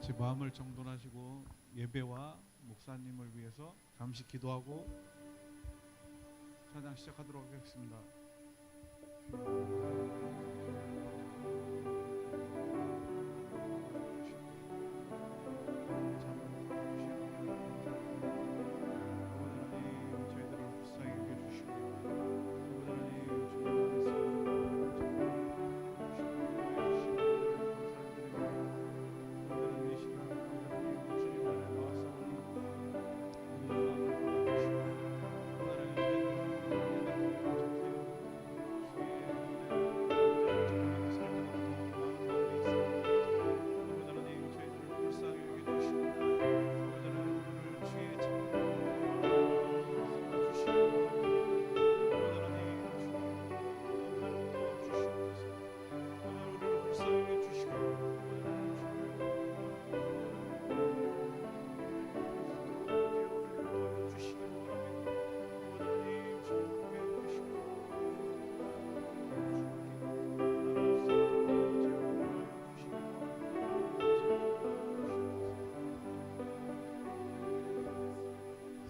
같이 마음을 정돈하시고 예배와 목사님을 위해서 잠시 기도하고 찬양 시작하도록 하겠습니다.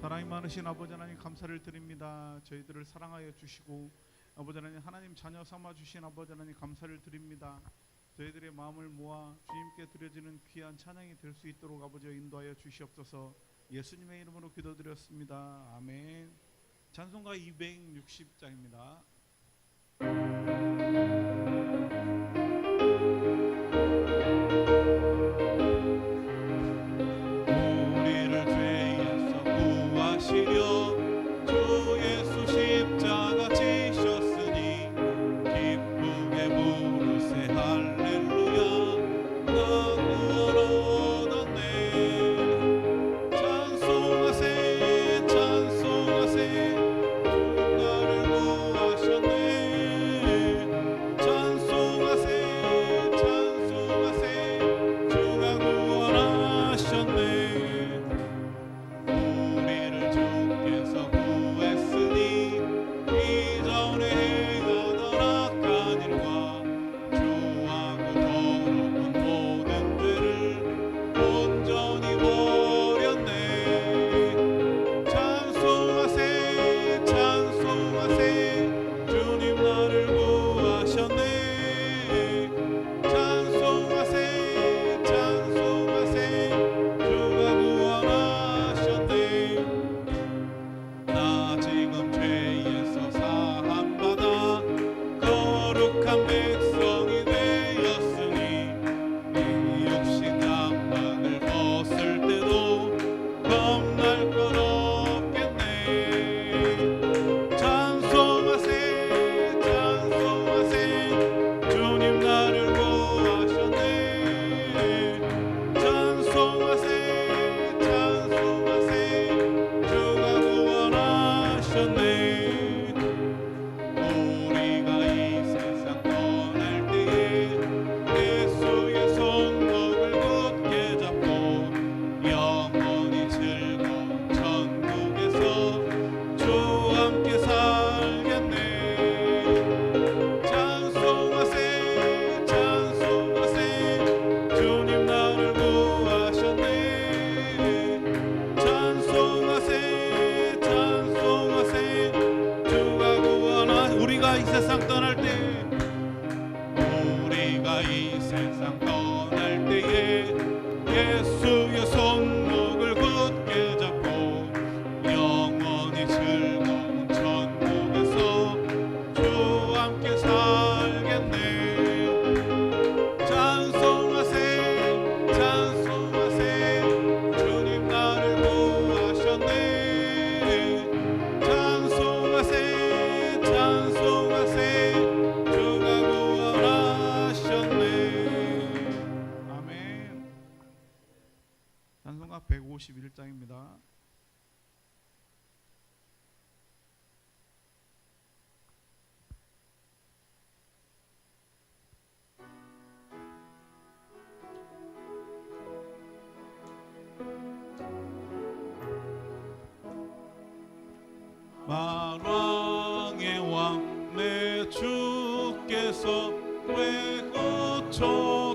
사랑이 많으신 아버지 하나님 감사를 드립니다. 저희들을 사랑하여 주시고 아버지 하나님 자녀 삼아 주신 아버지 하나님 감사를 드립니다. 저희들의 마음을 모아 주님께 드려지는 귀한 찬양이 될 수 있도록 아버지여 인도하여 주시옵소서. 예수님의 이름으로 기도드렸습니다. 아멘. 찬송가 260장입니다. 찬송가 151장입니다. 만왕의 왕 내 주께서 왜 거처당했나.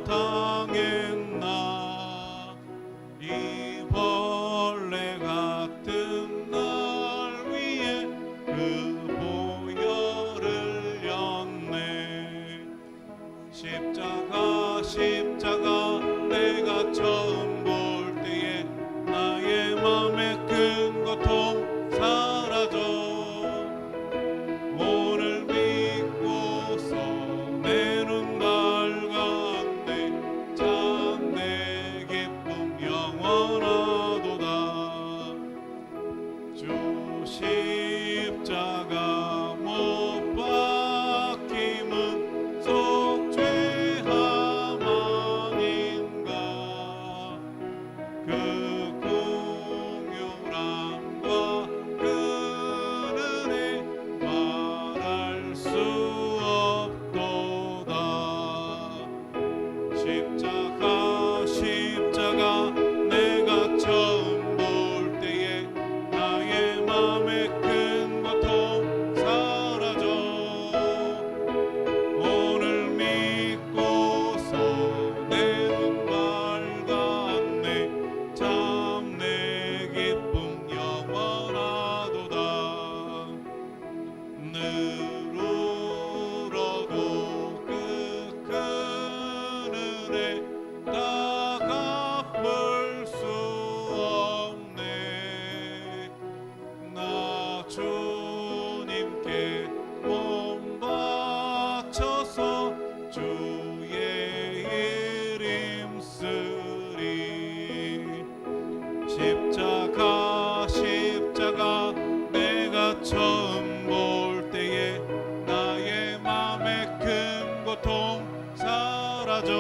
고통 사라져.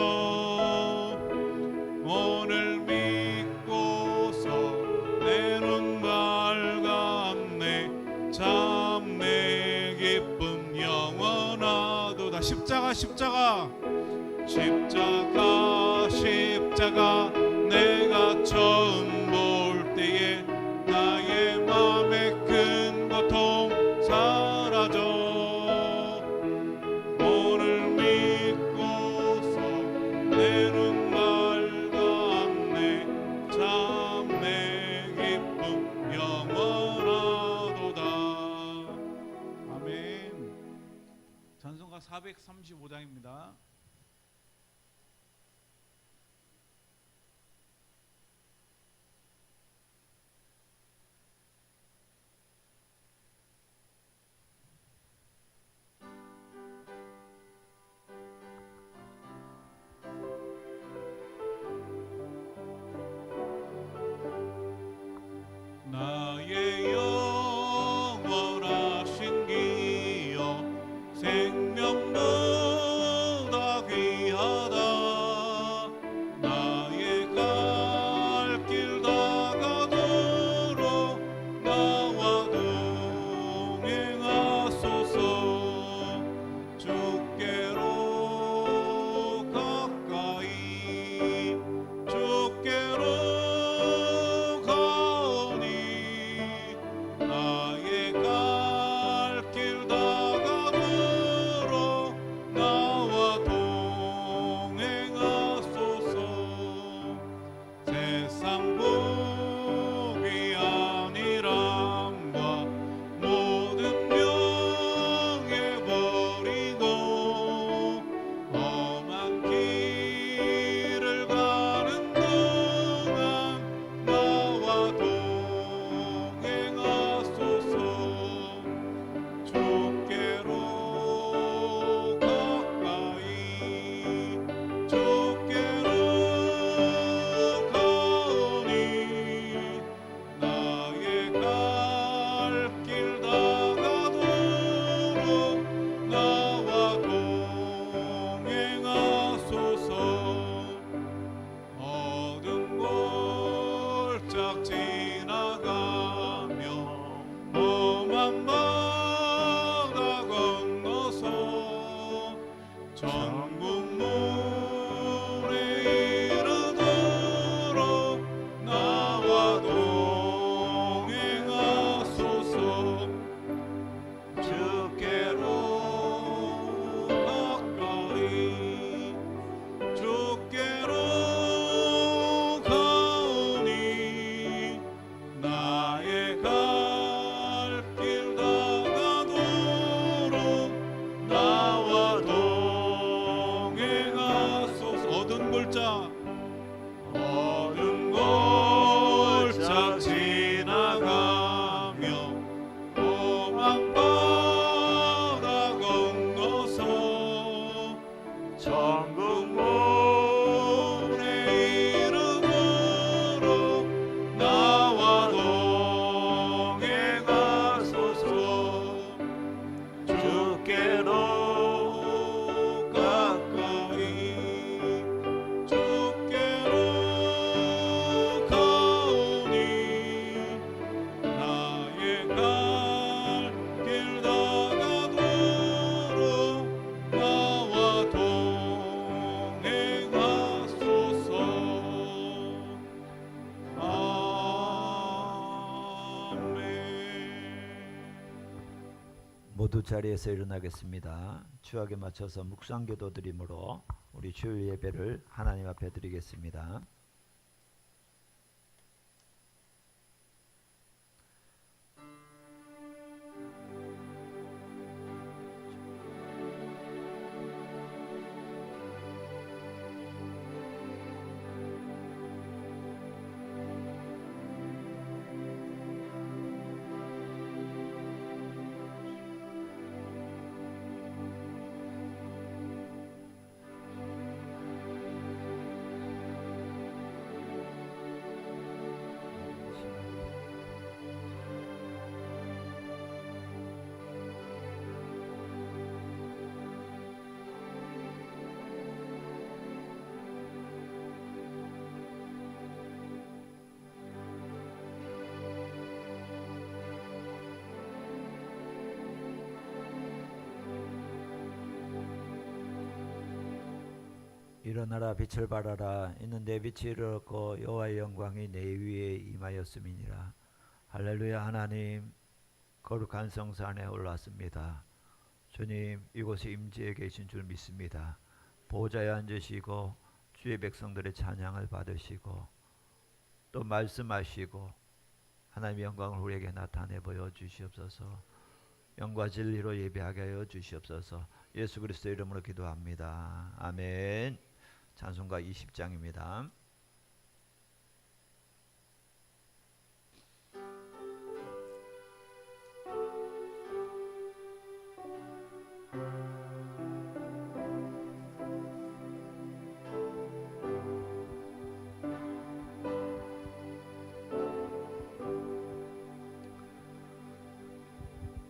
오늘 믿고서 내 눈 밝았네. 참 내 기쁨 영원하도다. 십자가 십자가 십자가 십자가 내가 처음 볼 때에 나의 맘에 큰 고통 사라져. 오늘 믿고서 내 눈 밝았네. 참 내 기쁨 영원하도다. 아멘. 찬송가 435장입니다. 나의 영원하신 기여 생명보다 귀하다. 나의 갈 길 다가도록 나와 동행하소서. 주께로 가까이 주께로 나의 갈 길 다가도록 나와 동행하소서. 세상 복이 아니람과 모든 명예 버리고 험한 길을 가는 동안 나와 동행하소서. 주께로 가까이 주께로 가오니 나의 갈 길 다가도록 나와 동행하소서. 어두운 골짝 지나가며 험한 바다 건너서 천국문에 이르도록 나와 동행하소서. 주께로 가까이 주께로 가오니 나의 갈 길 다가도록 나와 동행하소서. 어두운 골짝 지나가며 험한 바다 건너서 천국문에 이르도록 나와 동행하소서. 주께로 가까이 주께로 가오니 나의 갈 길 다가도록 나와 동행하소서. 아멘. 모두 자리에서 일어나겠습니다. 추억에 맞춰서 묵상기도 드림으로 우리 주일 예배를 하나님 앞에 드리겠습니다. 일어나라 빛을 발하라 이는 내 빛이 이르렀고 여호와의 영광이 내 위에 임하였음이니라. 할렐루야. 하나님 거룩한 성소 안에 올랐습니다. 주님 이곳에 임재해 계신 줄 믿습니다. 보좌에 앉으시고 주의 백성들의 찬양을 받으시고 또 말씀하시고 하나님의 영광을 우리에게 나타내 보여주시옵소서. 영과 진리로 예배하게 하여 주시옵소서. 예수 그리스도의 이름으로 기도합니다. 아멘. 찬송가 20장입니다.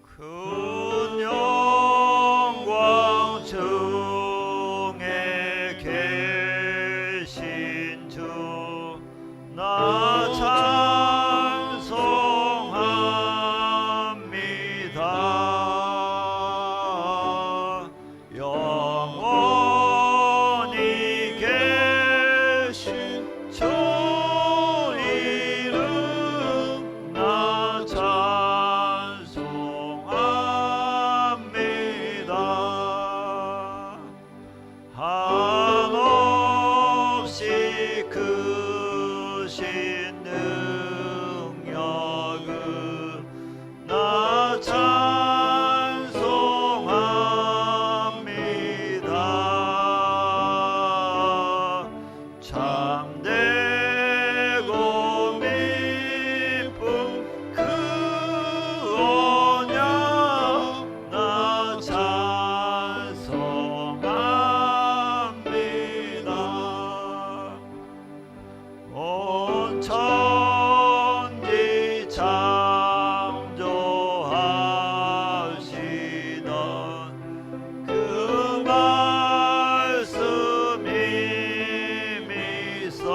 큰 영광 중에 계신 주 나 찬송합니다. 영원히 계신 주 이름 나 찬송합니다. 한없이 크신 능력은 나 찬송합니다. 참되고 미쁜 그 언약 나 찬송합니다. 온 천지 창조하시던 그 말씀 이미서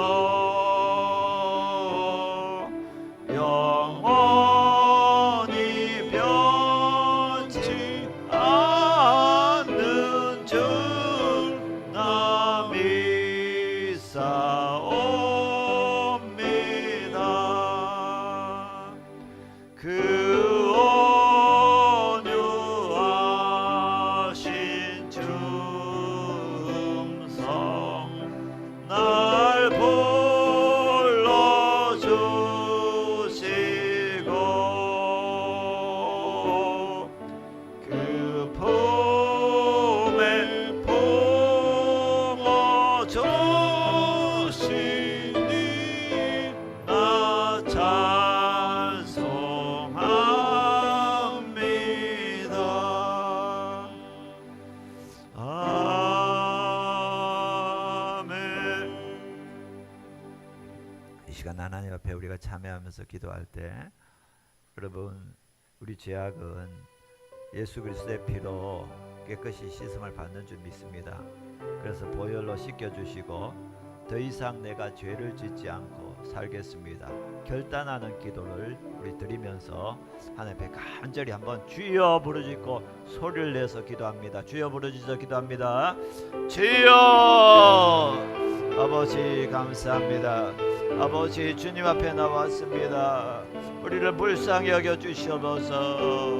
영원히 변치 않는 줄 나 믿사옵니다. 그 온유하신 주 음성 날 불러주시고 그 품에 품어주시니 나 찬송합니다. 아멘. 이 시간 하나님 앞에 우리가 참여하면서 기도할 때 여러분 우리 죄악은 예수 그리스도의 피로 깨끗이 씻음을 받는 줄 믿습니다. 그래서 보혈로 씻겨주시고 더 이상 내가 죄를 짓지 않고 살겠습니다. 결단하는 기도를 우리 드리면서 하나님 앞에 간절히 한번 주여 부르짖고 소리를 내서 기도합니다. 주여 부르짖어 기도합니다. 주여 아버지 감사합니다. 아버지 주님 앞에 나왔습니다. 우리를 불쌍히 여겨 주시옵소서.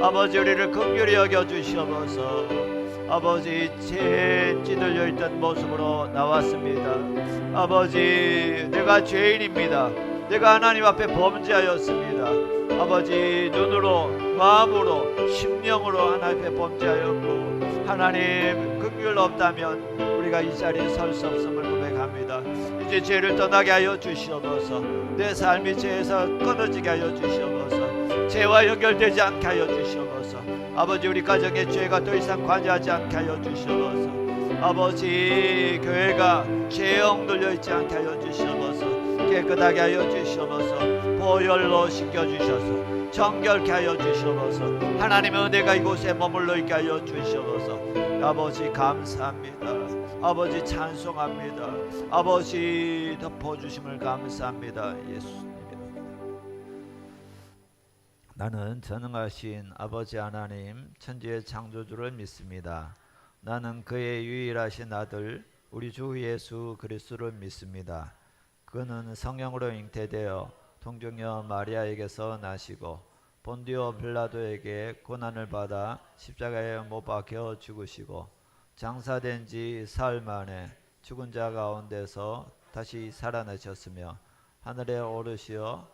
아버지 우리를 긍휼히 여겨 주시옵소서. 아버지 죄 찌들려 있던 모습으로 나왔습니다. 아버지 내가 죄인입니다. 내가 하나님 앞에 범죄하였습니다. 아버지 눈으로 마음으로 심령으로 하나님 앞에 범죄하였고 하나님 긍휼 없다면 우리가 이 자리에 설 수 없음을 고백합니다. 이제 죄를 떠나게 하여 주시옵소서. 내 삶이 죄에서 끊어지게 하여 주시옵소서. 죄와 연결되지 않게 하여 주시옵소서. 아버지 우리 가정의 죄가 더 이상 관여하지 않게 하여 주시옵소서. 아버지 교회가 죄에 억눌려 있지 않게 하여 주시옵소서. 깨끗하게 하여 주시옵소서. 보혈로 씻겨주셔서 정결케 하여 주시옵소서. 하나님의 은혜가 이곳에 머물러 있게 하여 주시옵소서. 아버지 감사합니다. 아버지 찬송합니다. 아버지 덮어주심을 감사합니다. 예수님. 나는 전능하신 아버지 하나님 천지의 창조주를 믿습니다. 나는 그의 유일하신 아들 우리 주 예수 그리스도를 믿습니다. 그는 성령으로 잉태되어 동정녀 마리아에게서 나시고 본디오 빌라도에게 고난을 받아 십자가에 못 박혀 죽으시고 장사된 지 사흘 만에 죽은 자 가운데서 다시 살아나셨으며 하늘에 오르시어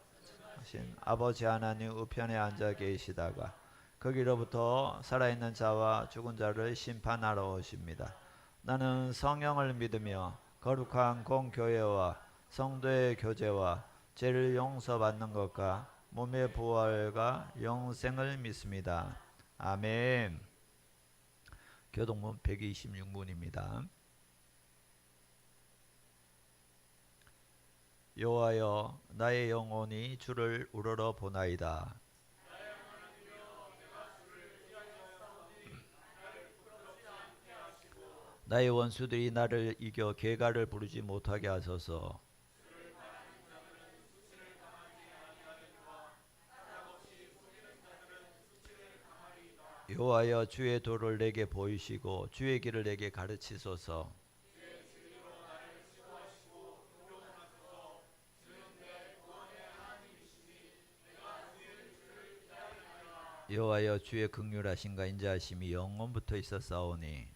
신 아버지 하나님 우편에 앉아 계시다가 거기로부터 살아있는 자와 죽은 자를 심판하러 오십니다. 나는 성령을 믿으며 거룩한 공교회와 성도의 교제와 죄를 용서받는 것과 몸의 부활과 영생을 믿습니다. 아멘. 교동문 126문입니다. 여호와여 나의 영혼이 주를 우러러 보나이다. 나의 원수들이 나를 이겨 개가를 부르지 못하게 하소서. 여호와여 주의 도를 내게 보이시고 주의 길을 내게 가르치소서. 여호와여 주의 긍휼하심과 인자하심이 영원부터 있었사오니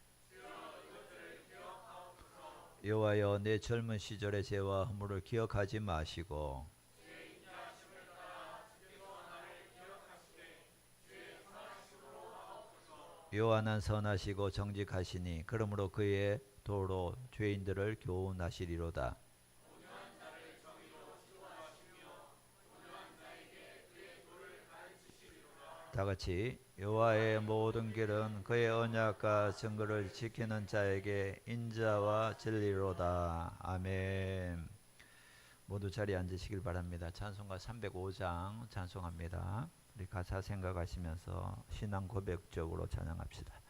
여호와여 내 젊은 시절의 죄와 허물을 기억하지 마시고 여호와는 선하시고 정직하시니 그러므로 그의 도로 죄인들을 교훈하시리로다. 다같이 여호와의 모든 길은 그의 언약과 증거를 지키는 자에게 인자와 진리로다. 아멘. 모두 자리에 앉으시길 바랍니다. 찬송가 305장 찬송합니다. 우리 가사 생각하시면서 신앙 고백적으로 찬양합시다.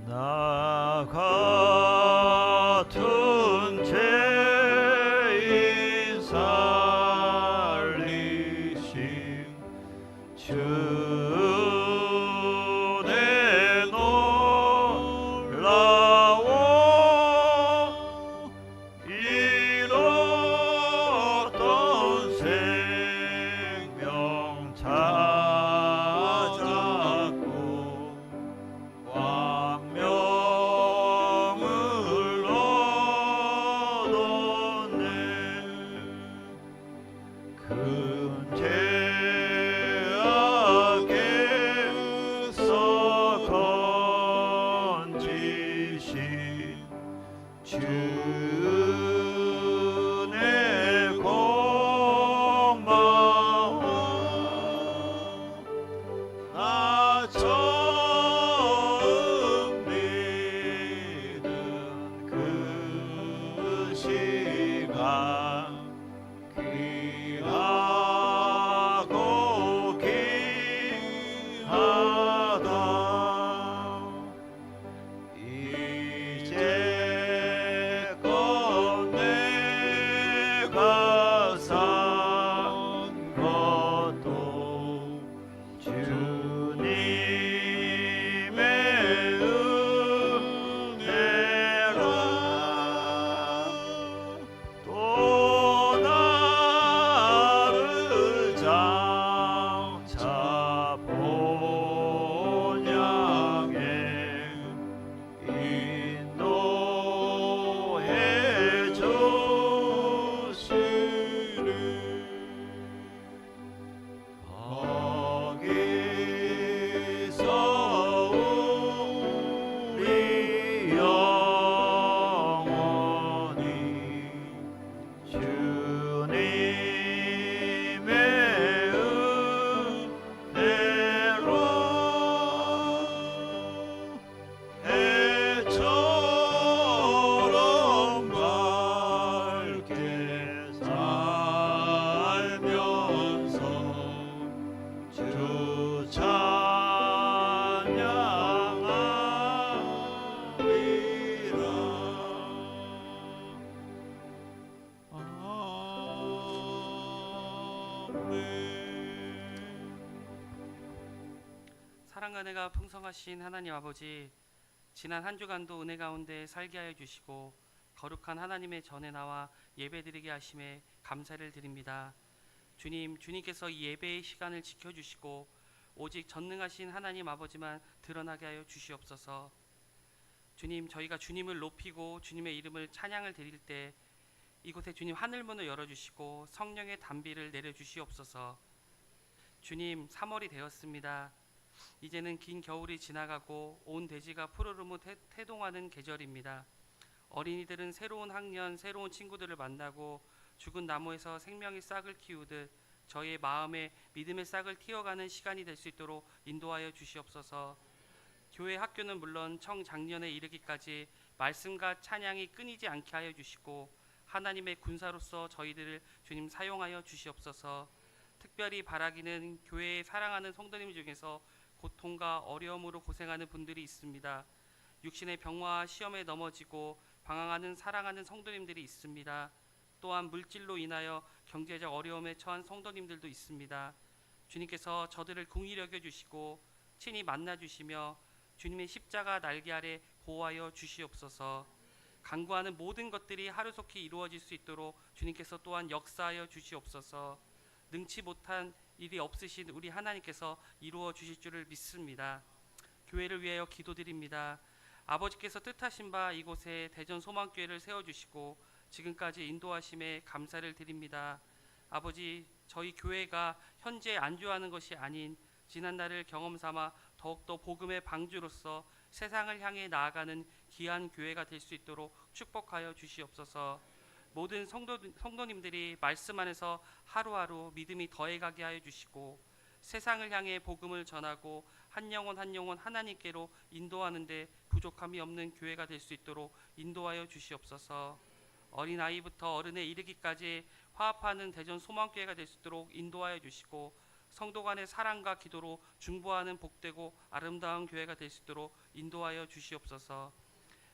나 같은 죄인 살리신 주 내 놀라워 잃었던 생명 찾았고 광명을 얻었네. 큰 죄악에서 건지신 주 내 고마워. 나 처음 믿은 그 시간 귀하고 귀하다. 이제껏 내가 산 것도 주님 사랑과 은혜가 풍성하신 하나님 아버지, 지난 한 주간도 은혜 가운데 살게 하여 주시고 거룩한 하나님의 전에 나와 예배드리게 하심에 감사를 드립니다. 주님, 주님께서 이 예배의 시간을 지켜주시고 오직 전능하신 하나님 아버지만 드러나게 하여 주시옵소서. 주님, 저희가 주님을 높이고 주님의 이름을 찬양을 드릴 때 이곳에 주님 하늘문을 열어주시고 성령의 단비를 내려주시옵소서. 주님, 3월이 되었습니다. 이제는 긴 겨울이 지나가고 온 대지가 푸르르무 태동하는 계절입니다. 어린이들은 새로운 학년, 새로운 친구들을 만나고 죽은 나무에서 생명의 싹을 키우듯 저희의 마음에 믿음의 싹을 틔워가는 시간이 될 수 있도록 인도하여 주시옵소서. 교회 학교는 물론 청장년에 이르기까지 말씀과 찬양이 끊이지 않게 하여 주시고 하나님의 군사로서 저희들을 주님 사용하여 주시옵소서. 특별히 바라기는 교회에 사랑하는 성도님 중에서 고통과 어려움으로 고생하는 분들이 있습니다. 육신의 병화와 시험에 넘어지고 방황하는 사랑하는 성도님들이 있습니다. 또한 물질로 인하여 경제적 어려움에 처한 성도님들도 있습니다. 주님께서 저들을 긍휼히 여겨주시고 친히 만나주시며 주님의 십자가 날개 아래 보호하여 주시옵소서. 간구하는 모든 것들이 하루속히 이루어질 수 있도록 주님께서 또한 역사하여 주시옵소서. 능치 못한 일이 없으신 우리 하나님께서 이루어 주실 줄을 믿습니다. 교회를 위하여 기도드립니다. 아버지께서 뜻하신 바 이곳에 대전 소망교회를 세워주시고 지금까지 인도하심에 감사를 드립니다. 아버지, 저희 교회가 현재 안주하는 것이 아닌 지난날을 경험 삼아 더욱더 복음의 방주로서 세상을 향해 나아가는 귀한 교회가 될 수 있도록 축복하여 주시옵소서. 모든 성도님들이 말씀 안에서 하루하루 믿음이 더해가게 하여 주시고 세상을 향해 복음을 전하고 한 영혼 한 영혼 하나님께로 인도하는 데 부족함이 없는 교회가 될 수 있도록 인도하여 주시옵소서. 어린아이부터 어른에 이르기까지 화합하는 대전 소망교회가 될 수 있도록 인도하여 주시고 성도 간의 사랑과 기도로 중보하는 복되고 아름다운 교회가 될 수 있도록 인도하여 주시옵소서.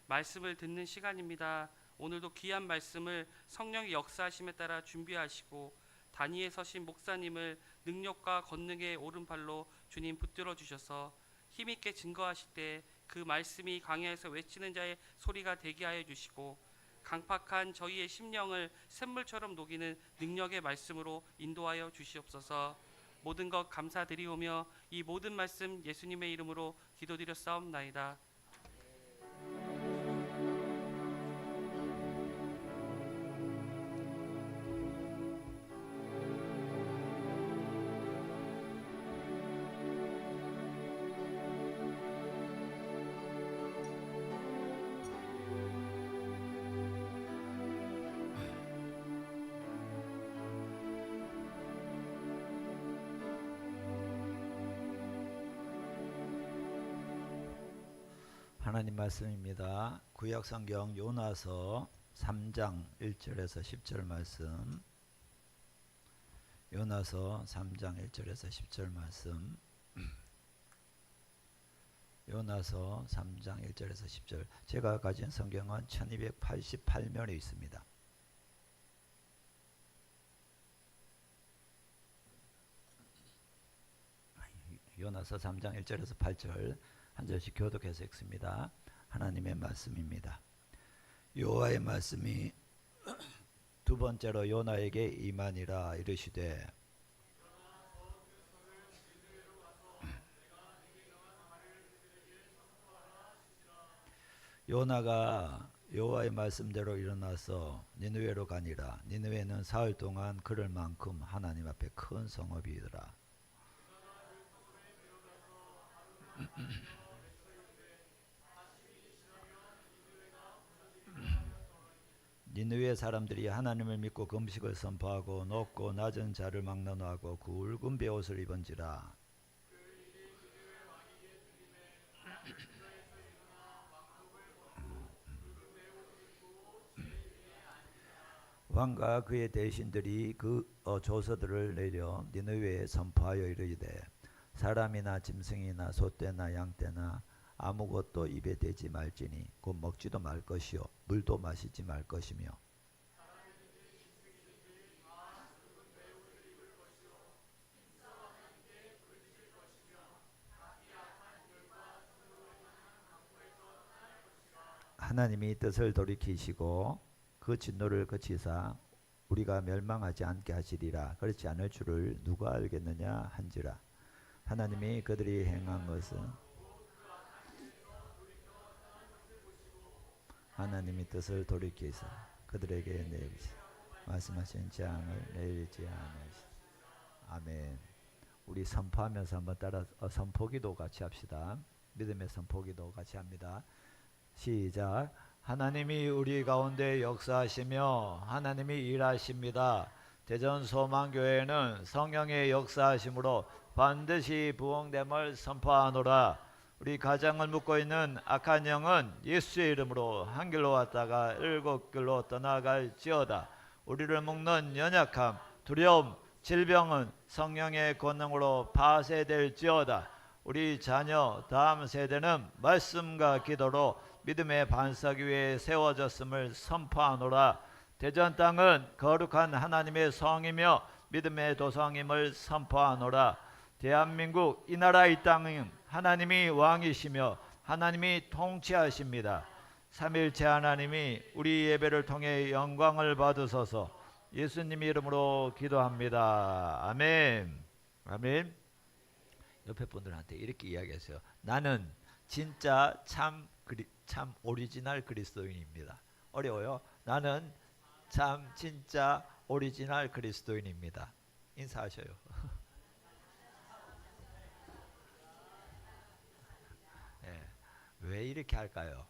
말씀을 듣는 시간입니다. 오늘도 귀한 말씀을 성령의 역사하심에 따라 준비하시고 단위에 서신 목사님을 능력과 권능의 오른팔로 주님 붙들어 주셔서 힘있게 증거하실 때 그 말씀이 광야에서 외치는 자의 소리가 되게 하여 주시고 강팍한 저희의 심령을 샘물처럼 녹이는 능력의 말씀으로 인도하여 주시옵소서. 모든 것 감사드리오며 이 모든 말씀 예수님의 이름으로 기도드렸사옵나이다. 하나님 말씀입니다. 구약성경 요나서 3장 1절에서 10절 말씀. 요나서 3장 1절에서 10절 말씀. 요나서 3장 1절에서 10절. 제가 가진 성경은 1288면에 있습니다. 요나서 3장 1절에서 8절 한 절씩 교독해서 읽습니다. 하나님의 말씀입니다. 여호와의 말씀이 두 번째로 요나에게 임하니라. 이르시되 요나가 여호와의 말씀대로 일어나서 니느웨로 가니라. 니느웨는 사흘 동안 걸을 만큼 하나님 앞에 큰 성읍이더라. 니느웨 사람들이 하나님을 믿고 금식을 선포하고 높고 낮은 자를 막론하고 굵은 베옷을 입은지라. 왕과 그의 대신들이 그 조서들을 내려 니느웨에 선포하여 이르되 사람이나 짐승이나 소떼나 양떼나 아무것도 입에 대지 말지니 곧 먹지도 말 것이요 물도 마시지 말 것이며 하나님이 뜻을 돌이키시고 그 진노를 그치사 우리가 멸망하지 않게 하시리라. 그렇지 않을 줄을 누가 알겠느냐 한지라. 하나님이 그들이 행한 것은 하나님이 뜻을 돌이키사 그들에게 내리시 말씀하신 재앙을 내리지 않으시. 아멘. 우리 선포하면서 한번 따라 선포기도 같이 합시다. 믿음의 선포기도 같이 합니다. 시작. 하나님이 우리 가운데 역사하시며 하나님이 일하십니다. 대전소망교회는 성령의 역사하심으로 반드시 부흥됨을 선포하노라. 우리 가정을 묶고 있는 악한 영은 예수의 이름으로 한 길로 왔다가 일곱 길로 떠나갈지어다. 우리를 묶는 연약함, 두려움, 질병은 성령의 권능으로 파쇄될지어다. 우리 자녀 다음 세대는 말씀과 기도로 믿음의 반석 위에 세워졌음을 선포하노라. 대전 땅은 거룩한 하나님의 성이며 믿음의 도성임을 선포하노라. 대한민국 이 나라 이 땅은 하나님이 왕이시며 하나님이 통치하십니다. 삼일체 하나님이 우리 예배를 통해 영광을 받으소서. 예수님 이름으로 기도합니다. 아멘. 아멘. 옆에 분들한테 이렇게 이야기하세요. 나는 진짜 참 오리지널 그리스도인입니다. 어려워요? 나는 참 진짜 오리지널 그리스도인입니다. 인사하셔요. 네. 왜 이렇게 할까요?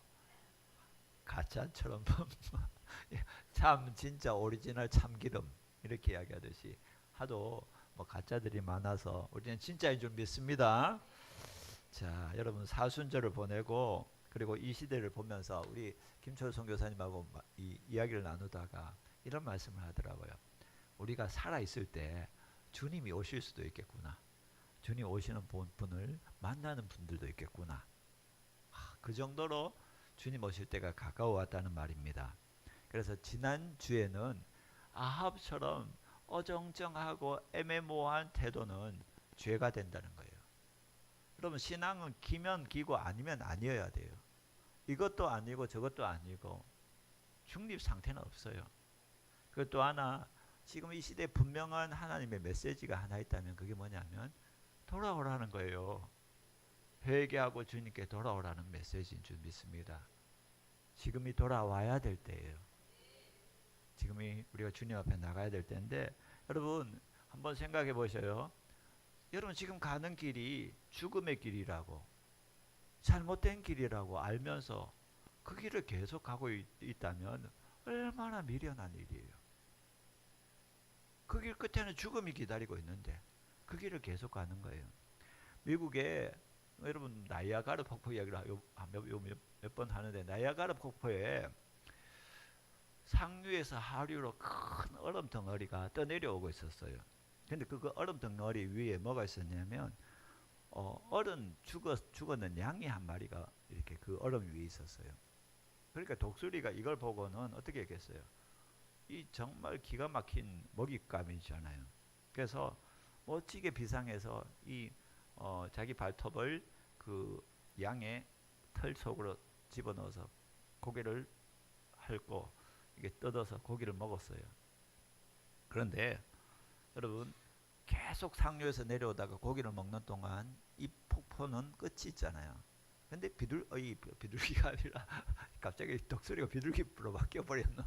가짜처럼 참 진짜 오리지널 참기름 이렇게 이야기하듯이 하도 뭐 가짜들이 많아서 우리는 진짜인 줄 믿습니다. 자, 여러분 사순절을 보내고 그리고 이 시대를 보면서 우리 김철 선교사님하고 이 이야기를 나누다가 이런 말씀을 하더라고요. 우리가 살아 있을 때 주님이 오실 수도 있겠구나. 주님 오시는 분을 만나는 분들도 있겠구나. 그 정도로 주님 오실 때가 가까워왔다는 말입니다. 그래서 지난 주에는 아합처럼 어정쩡하고 애매모호한 태도는 죄가 된다는 거예요. 여러분 신앙은 기면 기고 아니면 아니어야 돼요. 이것도 아니고 저것도 아니고 중립 상태는 없어요. 그리고 또 하나 지금 이 시대에 분명한 하나님의 메시지가 하나 있다면 그게 뭐냐면 돌아오라는 거예요. 회개하고 주님께 돌아오라는 메시지인 줄 믿습니다. 지금이 돌아와야 될 때예요. 지금이 우리가 주님 앞에 나가야 될 때인데 여러분 한번 생각해 보셔요. 여러분 지금 가는 길이 죽음의 길이라고 잘못된 길이라고 알면서 그 길을 계속 가고 있다면 얼마나 미련한 일이에요. 그 길 끝에는 죽음이 기다리고 있는데 그 길을 계속 가는 거예요. 미국에 여러분 나이아가라 폭포 이야기를 몇 번 하는데 나이아가라 폭포에 상류에서 하류로 큰 얼음 덩어리가 떠내려오고 있었어요. 근데 그 얼음 덩어리 위에 뭐가 있었냐면 죽었는 양이 한 마리가 이렇게 그 얼음 위에 있었어요. 그러니까 독수리가 이걸 보고는 어떻게 했겠어요? 이 정말 기가 막힌 먹잇감이잖아요. 그래서 멋지게 비상해서 이 자기 발톱을 그 양의 털 속으로 집어넣어서 고기를 핥고 이게 뜯어서 고기를 먹었어요. 그런데 여러분 계속 상류에서 내려오다가 고기를 먹는 동안 이 폭포는 끝이 있잖아요. 근데 비둘기가 아니라 갑자기 독수리가 비둘기로 바뀌어 버렸노.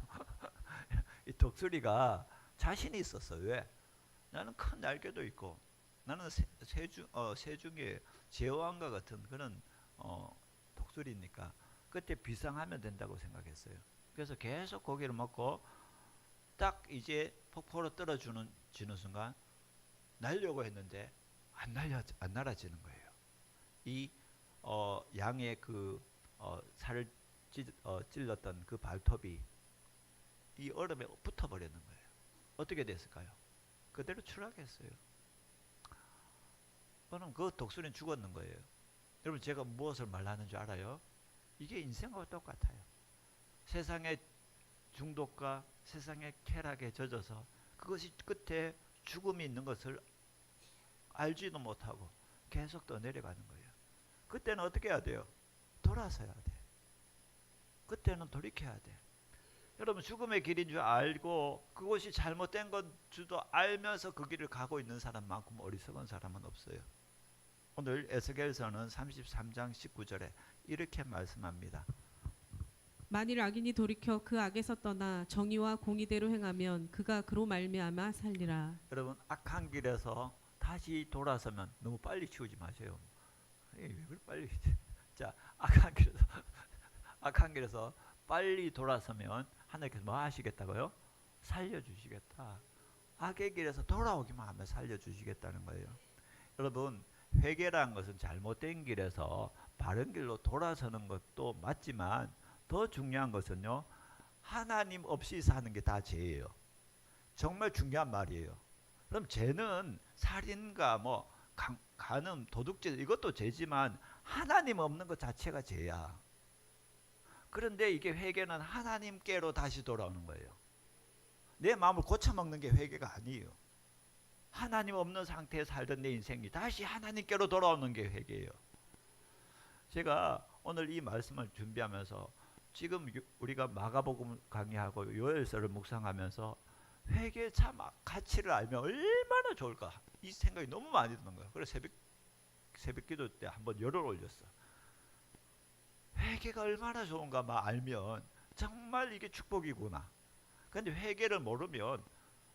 이 독수리가 자신이 있었어. 왜? 나는 큰 날개도 있고 나는 새 중에 제왕과 같은 그런 독수리니까 그때 비상하면 된다고 생각했어요. 그래서 계속 고기를 먹고 딱 이제 폭포로 떨어지는 순간 날려고 했는데 안 날아지는 거예요. 이 양의 그 살을 찔렀던 그 발톱이 이 얼음에 붙어버리는 거예요. 어떻게 됐을까요? 그대로 추락했어요. 그럼 그 독수리는 죽었는 거예요. 여러분 제가 무엇을 말하는 줄 알아요? 이게 인생과 똑같아요. 세상의 중독과 세상의 쾌락에 젖어서 그것이 끝에 죽음이 있는 것을 알지도 못하고 계속 더 내려가는 거예요. 그때는 어떻게 해야 돼요? 돌아서야 돼. 그때는 돌이켜야 돼. 여러분 죽음의 길인 줄 알고 그것이 잘못된 건 줄도 알면서 그 길을 가고 있는 사람만큼 어리석은 사람은 없어요. 오늘 에스겔서는 33장 19절에 이렇게 말씀합니다. 만일 악인이 돌이켜 그 악에서 떠나 정의와 공의대로 행하면 그가 그로 말미암아 살리라. 여러분 악한 길에서 다시 돌아서면 너무 빨리 치우지 마세요. 왜 그렇게 빨리 자 악한 길에서 빨리 돌아서면 하나님께서 뭐 하시겠다고요? 살려주시겠다. 악의 길에서 돌아오기만 하면 살려주시겠다는 거예요. 여러분 회개라는 것은 잘못된 길에서 바른 길로 돌아서는 것도 맞지만 더 중요한 것은요, 하나님 없이 사는 게 다 죄예요. 정말 중요한 말이에요. 그럼 죄는 살인과 뭐 간음, 도둑질 이것도 죄지만 하나님 없는 것 자체가 죄야. 그런데 이게 회개는 하나님께로 다시 돌아오는 거예요. 내 마음을 고쳐먹는 게 회개가 아니에요. 하나님 없는 상태에 살던 내 인생이 다시 하나님께로 돌아오는 게 회개예요. 제가 오늘 이 말씀을 준비하면서 지금 우리가 마가복음 강의하고 요엘서를 묵상하면서 회개의 참 가치를 알면 얼마나 좋을까 이 생각이 너무 많이 드는 거예요. 그래서 새벽 기도 때 한번 열을 올렸어. 회개가 얼마나 좋은가 막 알면 정말 이게 축복이구나. 근데 회개를 모르면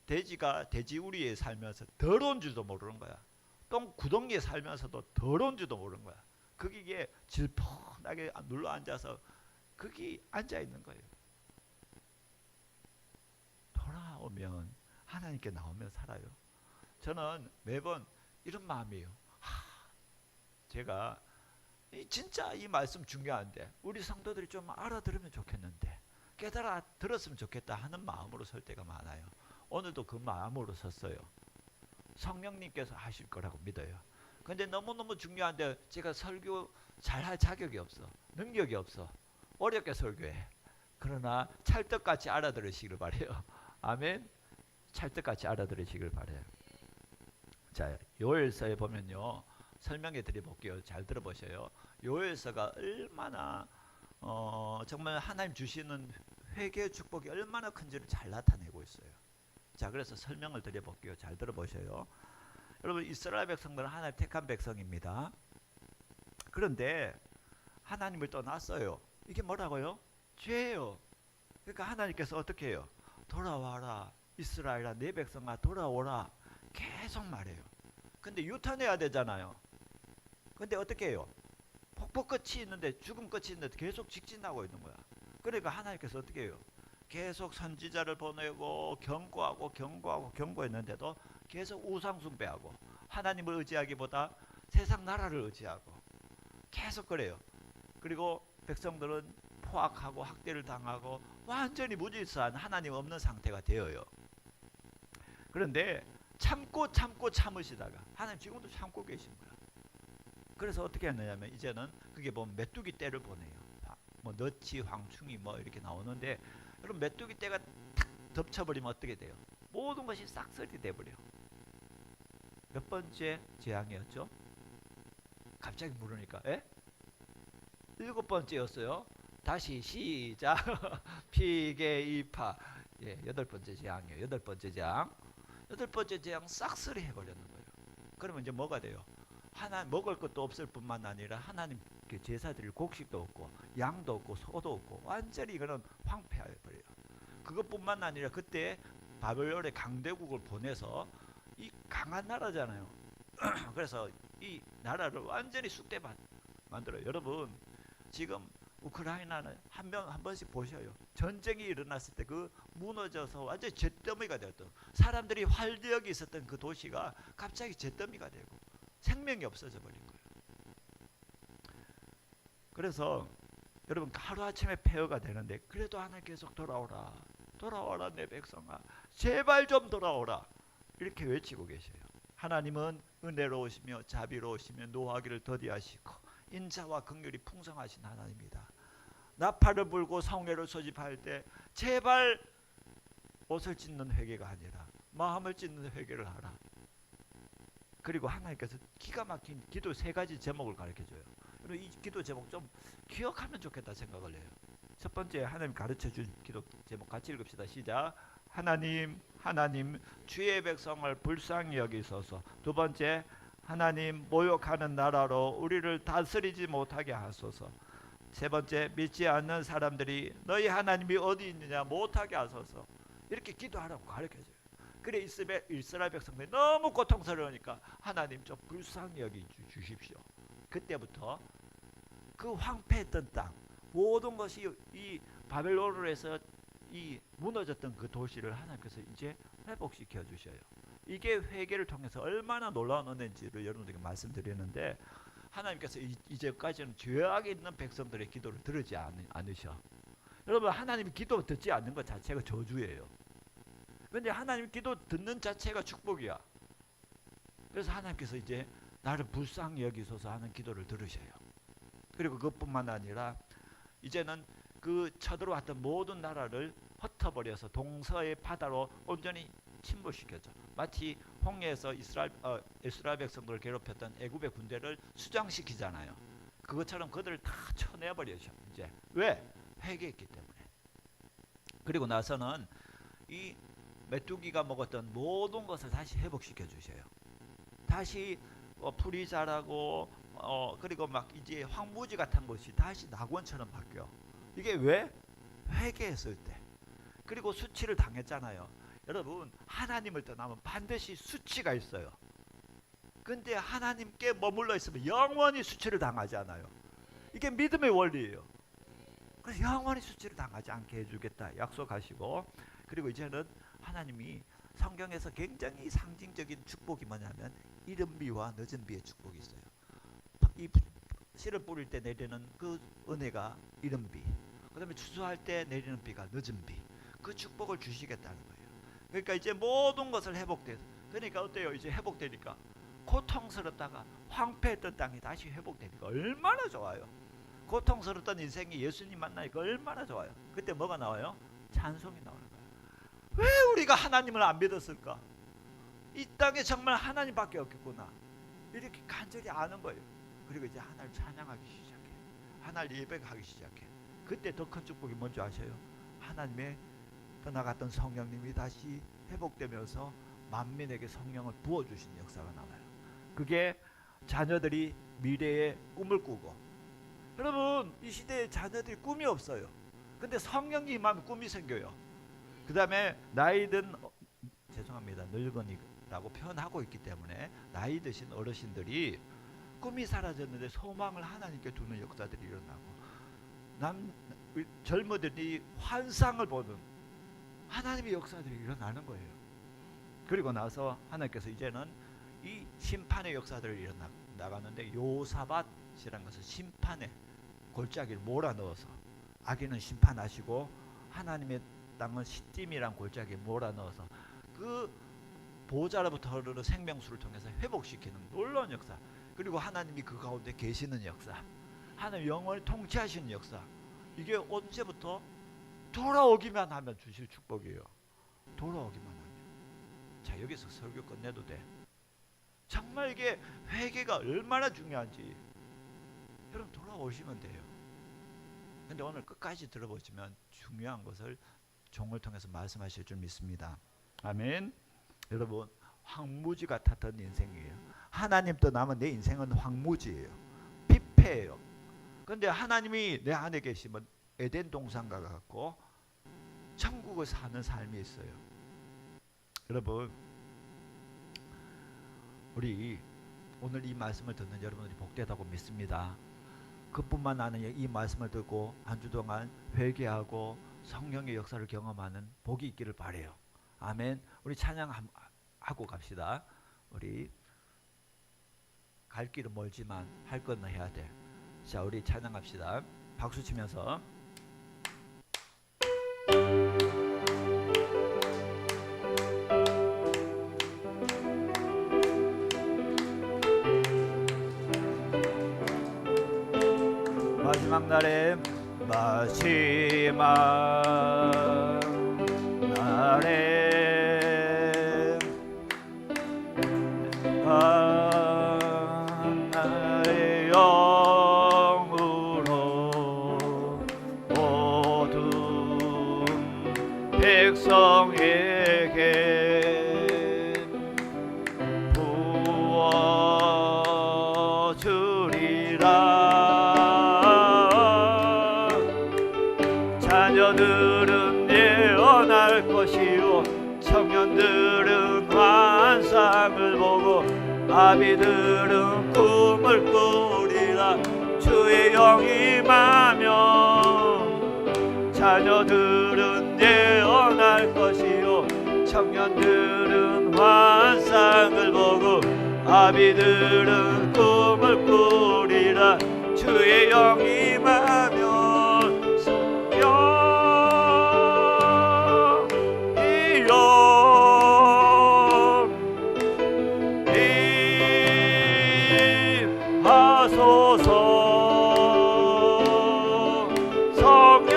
돼지가 돼지우리에 살면서 더러운 줄도 모르는 거야. 똥구덩이에 살면서도 더러운 줄도 모르는 거야. 거기에 질펀하게 눌러 앉아서 거기 앉아 있는 거예요. 돌아오면 하나님께 나오면 살아요. 저는 매번 이런 마음이에요. 제가 진짜 이 말씀 중요한데 우리 성도들이 좀 알아들으면 좋겠는데 깨달아 들었으면 좋겠다 하는 마음으로 설 때가 많아요. 오늘도 그 마음으로 섰어요. 성령님께서 하실 거라고 믿어요. 근데 너무너무 중요한데 제가 설교 잘할 자격이 없어. 능력이 없어. 어렵게 설교해. 그러나 찰떡같이 알아들으시길 바래요. 아멘. 찰떡같이 알아들으시길 바래요. 자, 요엘서에 보면요. 설명해 드려볼게요. 잘 들어보셔요. 요엘서가 얼마나 정말 하나님 주시는 회개의 축복이 얼마나 큰지를 잘 나타내고 있어요. 자, 그래서 설명을 드려볼게요. 잘 들어보셔요. 여러분 이스라엘 백성들은 하나님 택한 백성입니다. 그런데 하나님을 떠났어요. 이게 뭐라고요? 죄예요. 그러니까 하나님께서 어떻게 해요? 돌아와라 이스라엘아 내 백성아 돌아오라 계속 말해요. 근데 유턴해야 되잖아요. 근데 어떻게 해요? 폭포 끝이 있는데 죽음 끝이 있는데 계속 직진하고 있는 거야. 그러니까 하나님께서 어떻게 해요? 계속 선지자를 보내고 경고했는데도 계속 우상 숭배하고 하나님을 의지하기보다 세상 나라를 의지하고 계속 그래요. 그리고 백성들은 포악하고 학대를 당하고 완전히 무질서한 하나님 없는 상태가 되어요. 그런데 참으시다가 하나님 지금도 참고 계신 거야. 그래서 어떻게 했느냐면 이제는 그게 보면 메뚜기 떼를 보내요. 뭐 너치, 황충이 뭐 이렇게 나오는데 여러분 메뚜기 떼가 탁 덮쳐버리면 어떻게 돼요? 모든 것이 싹쓸이 돼버려. 몇 번째 재앙이었죠? 갑자기 물으니까 7번째였어요. 다시 시작. 피개 이파. 예, 8번째 재앙이에요. 8번째 재앙. 8번째 재앙 싹쓸이 해버렸는 거예요. 그러면 이제 뭐가 돼요? 하나 먹을 것도 없을 뿐만 아니라 하나님 제사드릴 곡식도 없고 양도 없고 소도 없고 완전히 이거는 황폐해버려요. 그것뿐만 아니라 그때 바벨론의 강대국을 보내서 이 강한 나라잖아요. 그래서 이 나라를 완전히 쑥대 만들어요. 여러분 지금 우크라이나는 한 번씩 보셔요. 전쟁이 일어났을 때 그 무너져서 완전히 잿더미가 되었던 사람들이 활력이 있었던 그 도시가 갑자기 잿더미가 되고 생명이 없어져 버린 거예요. 그래서 여러분 하루아침에 폐허가 되는데 그래도 하나님 계속 돌아오라 돌아오라 내 백성아 제발 좀 돌아오라 이렇게 외치고 계셔요. 하나님은 은혜로우시며 자비로우시며 노하기를 더디하시고 인자와 긍휼이 풍성하신 하나님이다. 나팔을 불고 성회를 소집할 때 제발 옷을 찢는 회개가 아니라 마음을 찢는 회개를 하라. 그리고 하나님께서 기가 막힌 기도 3가지 제목을 가르쳐줘요. 이 기도 제목 좀 기억하면 좋겠다 생각을 해요. 첫 번째 하나님 가르쳐 준 기도 제목 같이 읽읍시다. 시작. 하나님 주의 백성을 불쌍히 여기소서. 두 번째, 하나님 모욕하는 나라로 우리를 다스리지 못하게 하소서. 세 번째, 믿지 않는 사람들이 너희 하나님이 어디 있느냐 못하게 하소서. 이렇게 기도하라고 가르쳐줘요. 그래 이스라엘 백성들이 너무 고통스러우니까 하나님 좀 불쌍히 여기 주십시오. 그때부터 그 황폐했던 땅, 모든 것이 이 바벨론으로 해서 이 무너졌던 그 도시를 하나님께서 이제 회복시켜 주셔요. 이게 회개를 통해서 얼마나 놀라운 은혜인지를 여러분들에게 말씀드리는데, 하나님께서 이제까지는 죄악에 있는 백성들의 기도를 들으지 않으셔. 여러분, 하나님이 기도 듣지 않는 것 자체가 저주예요. 그런데 하나님 기도 듣는 자체가 축복이야. 그래서 하나님께서 이제 나를 불쌍히 여기소서 하는 기도를 들으셔요. 그리고 그것뿐만 아니라 이제는 그 쳐들어왔던 모든 나라를 흩어버려서 동서의 바다로 온전히 침몰시켰죠. 마치 홍해에서 이스라엘 백성들을 괴롭혔던 애굽의 군대를 수장시키잖아요. 그것처럼 그들을 다 쳐내버려죠. 이제 왜? 회개했기 때문에. 그리고 나서는 이 메뚜기가 먹었던 모든 것을 다시 회복시켜 주셔요. 다시 풀이 자라고 그리고 막 이제 황무지 같은 것이 다시 낙원처럼 바뀌어. 이게 왜? 회개했을 때. 그리고 수치를 당했잖아요. 여러분, 하나님을 떠나면 반드시 수치가 있어요. 근데 하나님께 머물러 있으면 영원히 수치를 당하지 않아요. 이게 믿음의 원리예요. 그래서 영원히 수치를 당하지 않게 해주겠다 약속하시고, 그리고 이제는 하나님이 성경에서 굉장히 상징적인 축복이 뭐냐면 이른 비와 늦은 비의 축복이 있어요. 이 씨를 뿌릴 때 내리는 그 은혜가 이른 비, 그 다음에 추수할 때 내리는 비가 늦은 비, 그 축복을 주시겠다는 거예요. 그러니까 이제 모든 것을 회복돼서, 그러니까 어때요? 이제 회복되니까 고통스럽다가 황폐했던 땅이 다시 회복되니까 얼마나 좋아요. 고통스럽던 인생이 예수님 만나니까 얼마나 좋아요. 그때 뭐가 나와요? 찬송이 나오는 거예요. 왜 우리가 하나님을 안 믿었을까? 이 땅에 정말 하나님밖에 없겠구나, 이렇게 간절히 아는 거예요. 그리고 이제 하나님 찬양하기 시작해. 하나님 예배하기 시작해. 그때 더 큰 축복이 뭔지 아세요? 하나님의 떠나갔던 성령님이 다시 회복되면서 만민에게 성령을 부어주신 역사가 나와요. 그게 자녀들이 미래의 꿈을 꾸고, 여러분 이 시대에 자녀들이 꿈이 없어요. 근데 성령이 임하면 꿈이 생겨요. 그 다음에 나이든 죄송합니다, 늙은이라고 표현하고 있기 때문에 나이 드신 어르신들이 꿈이 사라졌는데 소망을 하나님께 두는 역사들이 일어나고, 젊은이들이 환상을 보는 하나님의 역사들이 일어나는 거예요. 그리고 나서 하나님께서 이제는 이 심판의 역사들을 일어나가는데, 요사밧이라는 것은 심판의 골짜기를 몰아넣어서, 악인은 심판하시고 하나님의 땅은 시딤이란 골짜기에 몰아넣어서 그 보좌로부터 흐르는 생명수를 통해서 회복시키는 놀라운 역사, 그리고 하나님이 그 가운데 계시는 역사, 하나님 영원히 통치하시는 역사, 이게 언제부터? 돌아오기만 하면 주실 축복이에요. 돌아오기만 하면. 자, 여기서 설교 끝내도 돼. 정말 이게 회개가 얼마나 중요한지 여러분 돌아오시면 돼요. 근데 오늘 끝까지 들어보시면 중요한 것을 종을 통해서 말씀하실 줄 믿습니다. 아멘. 여러분, 황무지 같았던 인생이에요. 하나님 떠나면 내 인생은 황무지예요. 피폐해요. 그런데 하나님이 내 안에 계시면 에덴 동산과 같고 천국을 사는 삶이 있어요. 여러분, 우리 오늘 이 말씀을 듣는 여러분들이 복되다고 믿습니다. 그뿐만 아니라 이 말씀을 듣고 한 주 동안 회개하고 성령의 역사를 경험하는 복이 있기를 바라요. 아멘. 우리 찬양하고 갑시다. 우리 갈 길은 멀지만 할 건 해야 돼. 자, 우리 찬양합시다. 박수 치면서. 마지막 날에 나의 영으로 백성에게 부어주리라. 자녀들은 예언할 것이요 청년들은 환상을 보고 아비들은 꿈을 꾸리라. 주의 영이 임하면 자녀들은 예언할 것이요 청년들은 환상을 보고 아비들은 꿈을 꾸리라. 주의 영이 임하면 하소서. 성령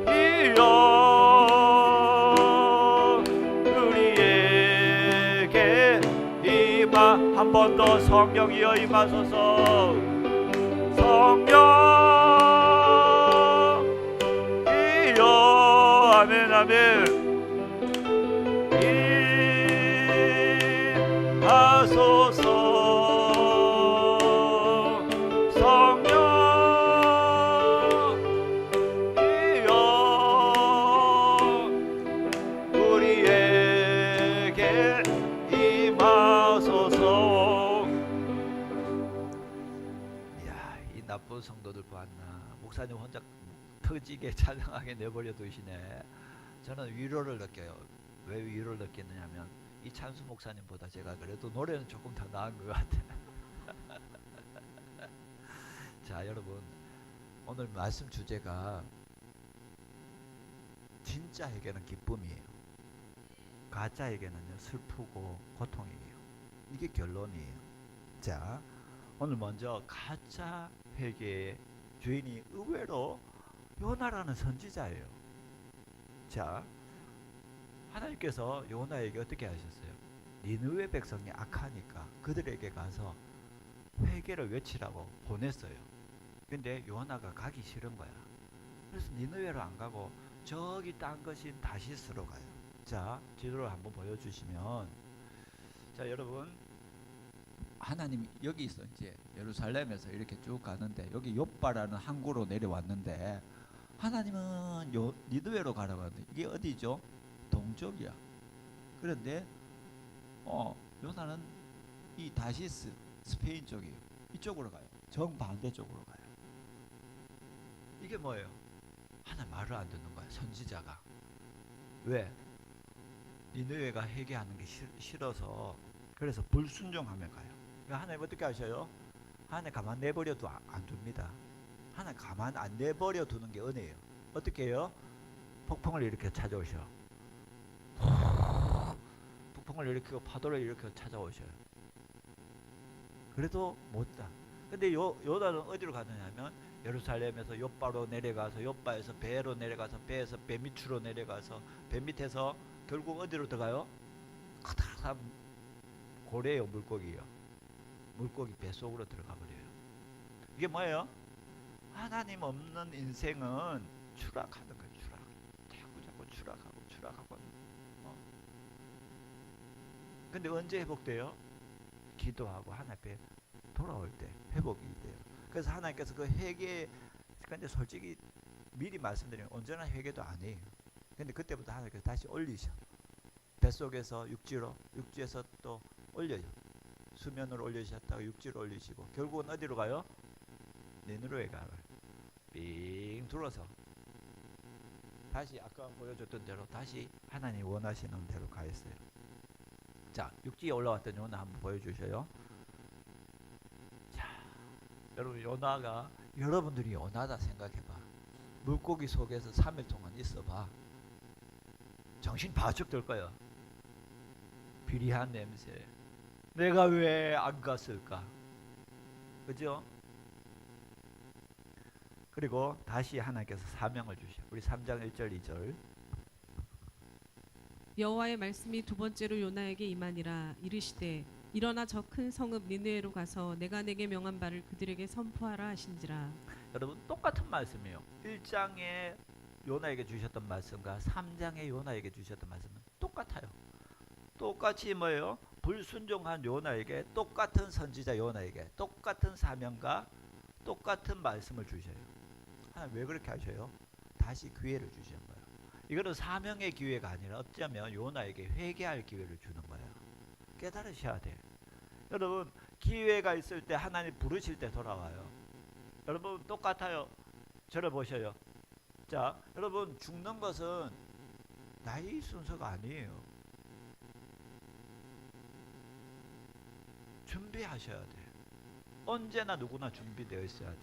이여 우리에게 임하. 한 번 더 성령이여 임하소서. 성령 이여. 아멘 아멘. 하소서. 성령 이여 우리에게 임하소서. 이야, 이 나쁜 성도들 보았나. 목사님 혼자 터지게 찬양하게 내버려 두시네. 저는 위로를 느껴요. 왜 위로를 느꼈느냐면 이 찬수 목사님보다 제가 그래도 노래는 조금 더 나은 것 같아요. 자, 여러분, 오늘 말씀 주제가 진짜에게는 기쁨이에요. 가짜에게는요 슬프고 고통이에요. 이게 결론이에요. 자, 오늘 먼저 가짜 회개의 주인이 의외로 요나라는 선지자예요. 자, 하나님께서 요나에게 어떻게 하셨어요? 니느웨 백성이 악하니까 그들에게 가서 회개를 외치라고 보냈어요. 근데 요나가 가기 싫은 거야. 그래서 니느웨로 안 가고 저기 딴 것인 다시스로 가요. 자, 지도를 한번 보여주시면, 자 여러분, 하나님이 여기서 이제 예루살렘에서 이렇게 쭉 가는데 여기 욥바라는 항구로 내려왔는데 하나님은 니느웨로 가라고 하는데 이게 어디죠? 동쪽이야. 그런데 요나는 이 다시스 스페인 쪽이에요. 이쪽으로 가요. 정반대쪽으로 가요. 이게 뭐예요? 하나 말을 안 듣는 거야. 선지자가. 왜? 니느웨가 회개하는 게 싫어서. 그래서 불순종하면 가요. 그러니까 하나님 어떻게 하셔요? 하나님 가만 내버려도 안 둡니다. 하나님 가만 안 내버려 두는 게 은혜예요. 어떻게 해요? 폭풍을 이렇게 찾아오셔. 폭풍을 일으키고 파도를 일으켜 찾아오셔요. 그래도 못다. 근데 요나는 어디로 가느냐면 예루살렘에서 욥바로 내려가서 욥바에서 배로 내려가서 배에서 배 밑으로 내려가서 배 밑에서 결국 어디로 들어가요? 커다란 고래요. 물고기요. 물고기 뱃속으로 들어가 버려요. 이게 뭐예요? 하나님 없는 인생은 추락하는 거예요. 추락. 자꾸 추락하고. 근데 언제 회복돼요? 기도하고 하나님 앞에 돌아올 때 회복이 돼요. 그래서 하나님께서 그 회개, 근데 솔직히 미리 말씀드리면 언제나 회개도 안 해요. 근데 그때부터 하나님께서 다시 올리셔. 뱃속에서 육지에서 또 올려요. 수면으로 올리셨다가 육지로 올리시고 결국은 어디로 가요? 니느웨에 가요. 빙 둘러서 다시 아까 보여줬던 대로 다시 하나님 원하시는 대로 가 있어요. 자, 육지에 올라왔던 요나 한번 보여주셔요. 자, 여러분, 요나가, 여러분들이 요나다 생각해봐. 물고기 속에서 3일 동안 있어봐. 정신 바짝 들 거야. 비리한 냄새. 내가 왜 안 갔을까? 그죠? 그리고 다시 하나님께서 사명을 주셔. 우리 3장 1절 2절. 여호와의 말씀이 두 번째로 요나에게 임하니라. 이르시되 일어나 저 큰 성읍 니느웨로 가서 내가 내게 명한 바를 그들에게 선포하라 하신지라. 여러분, 똑같은 말씀이에요. 1장에 요나에게 주셨던 말씀과 3장의 요나에게 주셨던 말씀은 똑같아요. 똑같이 뭐예요? 불순종한 요나에게 똑같은 선지자 요나에게 똑같은 사명과 똑같은 말씀을 주셔요. 하나님 왜 그렇게 하셔요? 다시 기회를 주시는 거예요. 이거는 사명의 기회가 아니라 어쩌면 요나에게 회개할 기회를 주는 거예요. 깨달으셔야 돼. 여러분 기회가 있을 때 하나님 부르실 때 돌아와요. 여러분 똑같아요. 저를 보셔요. 자, 여러분 죽는 것은 나의 순서가 아니에요. 준비하셔야 돼. 언제나 누구나 준비되어 있어야 돼.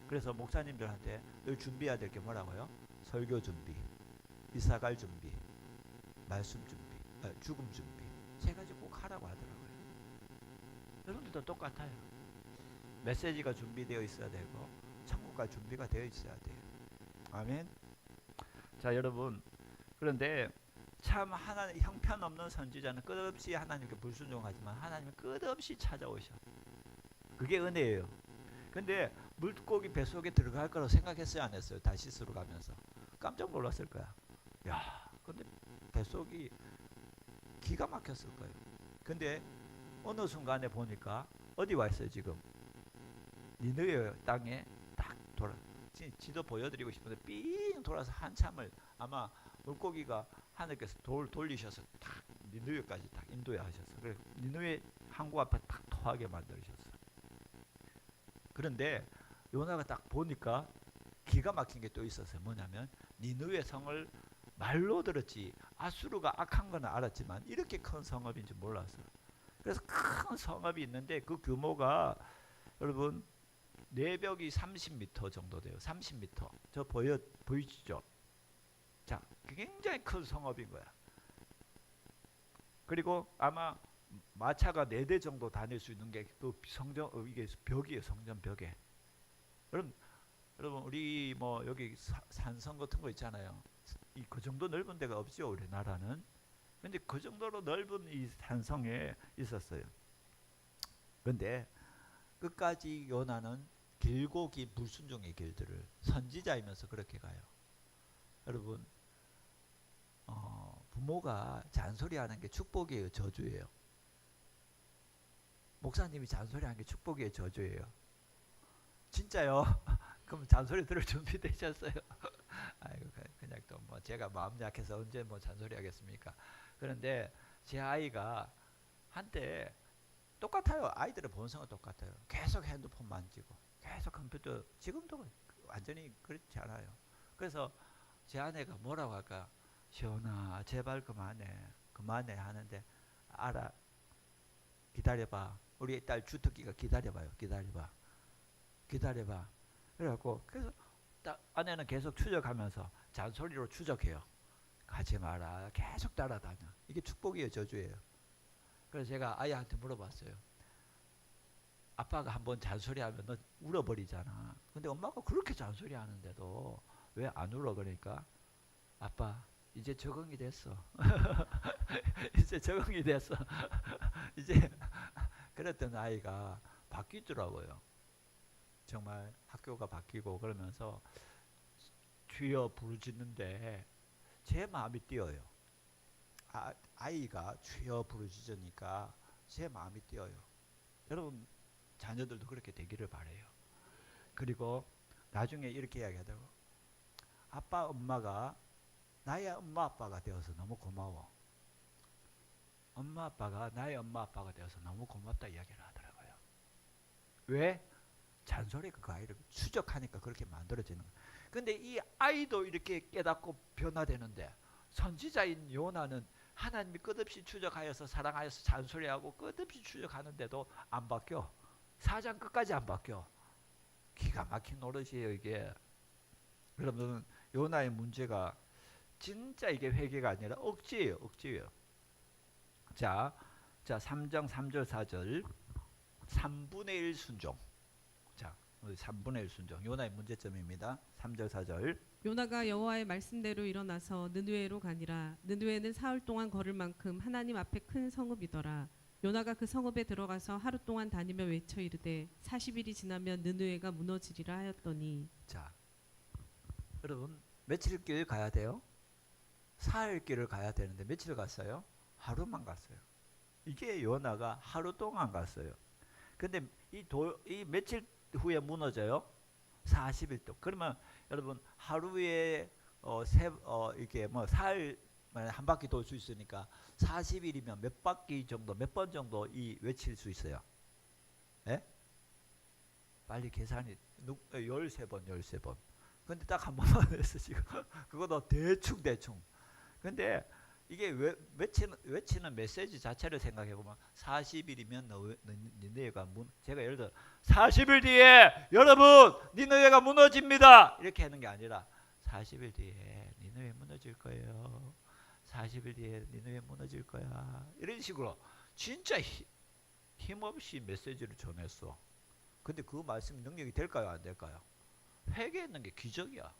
그래서 목사님들한테 늘 준비해야 될 게 뭐라고요? 설교 준비, 이사갈 준비, 말씀 준비, 죽음 준비. 세 가지 꼭 하라고 하더라고요. 여러분들도 똑같아요. 메시지가 준비되어 있어야 되고 천국과 준비가 되어 있어야 돼요. 아멘. 자, 여러분 그런데 참 하나님 형편없는 선지자는 끝없이 하나님께 불순종하지만 하나님은 끝없이 찾아오셔. 그게 은혜예요. 근데 물고기 뱃속에 들어갈 거라고 생각했어요, 안 했어요? 다시스로 가면서 깜짝 놀랐을 거야. 야, 근데 뱃속이 기가 막혔을 거예요. 근데 어느 순간에 보니까 어디 와 있어요 지금? 니느웨 땅에 딱 돌아. 지도 보여드리고 싶은데 삥 돌아서 한참을 아마 물고기가 하늘께서 돌리셔서 딱 니느웨까지 딱 인도해 하셨어. 그래서 니느웨 항구 앞에 딱 토하게 만들으셨어. 그런데 요나가 딱 보니까 기가 막힌 게 또 있었어요. 뭐냐면 니느웨 성을 말로 들었지 아수르가 악한 건 알았지만 이렇게 큰 성읍인 줄 몰랐어. 그래서 큰 성읍이 있는데 그 규모가 여러분 내벽이 30m 정도 돼요. 30m. 저 보이시죠? 자, 굉장히 큰 성읍인 거야. 그리고 아마 마차가 4대 정도 다닐 수 있는 게 그 성전 이게 벽이에요. 성전 벽에. 여러분 우리 뭐 여기 산성 같은 거 있잖아요. 그 정도 넓은 데가 없죠, 우리나라는. 근데 그 정도로 넓은 이 산성에 있었어요. 근데 끝까지 요나는 길고 긴 불순종의 길들을 선지자이면서 그렇게 가요. 여러분 부모가 잔소리하는 게 축복이에요, 저주예요? 목사님이 잔소리하는 게 축복이에요, 저주예요? 진짜요? 그럼 잔소리 들을 준비 되셨어요? 아이고 그냥 또 뭐 제가 마음 약해서 언제 뭐 잔소리 하겠습니까? 그런데 제 아이가 한때 똑같아요. 아이들의 본성은 똑같아요. 계속 핸드폰 만지고 계속 컴퓨터. 지금도 완전히 그렇지 않아요. 그래서 제 아내가 뭐라고 할까? 시원아 제발 그만해 하는데 알아, 기다려봐. 우리 딸 주특기가 기다려봐요. 기다려봐. 그래갖고 그래서 아내는 계속 추적하면서 잔소리로 추적해요. 가지 마라. 계속 따라다녀. 이게 축복이에요, 저주예요? 그래서 제가 아이한테 물어봤어요. 아빠가 한번 잔소리하면 너 울어버리잖아. 근데 엄마가 그렇게 잔소리하는데도 왜 안 울어? 그러니까 아빠 이제 적응이 됐어. 이제 적응이 됐어. 이제 그랬던 아이가 바뀌더라고요. 정말 학교가 바뀌고 그러면서 주여 부르짖는데 제 마음이 뛰어요. 아이가 주여 부르짖으니까 제 마음이 뛰어요. 여러분 자녀들도 그렇게 되기를 바래요. 그리고 나중에 이렇게 이야기하더라고. 아빠 엄마가 나의 엄마 아빠가 되어서 너무 고마워. 엄마 아빠가 나의 엄마 아빠가 되어서 너무 고맙다 이야기를 하더라고요. 왜? 잔소리가 그 아이를 추적하니까 그렇게 만들어지는 거예요. 근데 이 아이도 이렇게 깨닫고 변화되는데 선지자인 요나는 하나님이 끝없이 추적하여서 사랑하여서 잔소리하고 끝없이 추적하는데도 안 바뀌어. 4장 끝까지 안 바뀌어. 기가 막힌 노릇이에요 이게. 여러분 요나의 문제가 진짜 이게 회개가 아니라 억지예요. 자 3장 3절 4절 3분의 1 순종. 자 3분의 1 순종. 요나의 문제점입니다. 3절 4절. 요나가 여호와의 말씀대로 일어나서 느느웨로 가니라. 느느웨는 사흘 동안 걸을 만큼 하나님 앞에 큰 성읍이더라. 요나가 그 성읍에 들어가서 하루 동안 다니며 외쳐 이르되 40일이 지나면 느느웨가 무너지리라 하였더니. 자 여러분 며칠 길 가야 돼요? 사흘 길을 가야 되는데 며칠 갔어요? 하루만 갔어요. 이게 요나가 하루 동안 갔어요. 근데 이 며칠 후에 무너져요? 40일 동안. 그러면 여러분 하루에 이렇게 뭐 사흘 한 바퀴 돌 수 있으니까 40일이면 몇 바퀴 정도, 몇 번 정도 이 외칠 수 있어요? 예? 빨리 계산이 13번, 13번. 근데 딱 한 번만 했어 지금. 그것도 대충. 근데 이게 외치는 메시지 자체를 생각해 보면 40일이면 니느웨가 제가 예를 들어 40일 뒤에 여러분 니느웨가 무너집니다 이렇게 하는 게 아니라 40일 뒤에 니느웨 무너질 거예요. 40일 뒤에 니느웨 무너질 거야. 이런 식으로 진짜 힘없이 메시지를 전했어. 근데 그 말씀 능력이 될까요, 안 될까요? 회개했는 게 기적이야.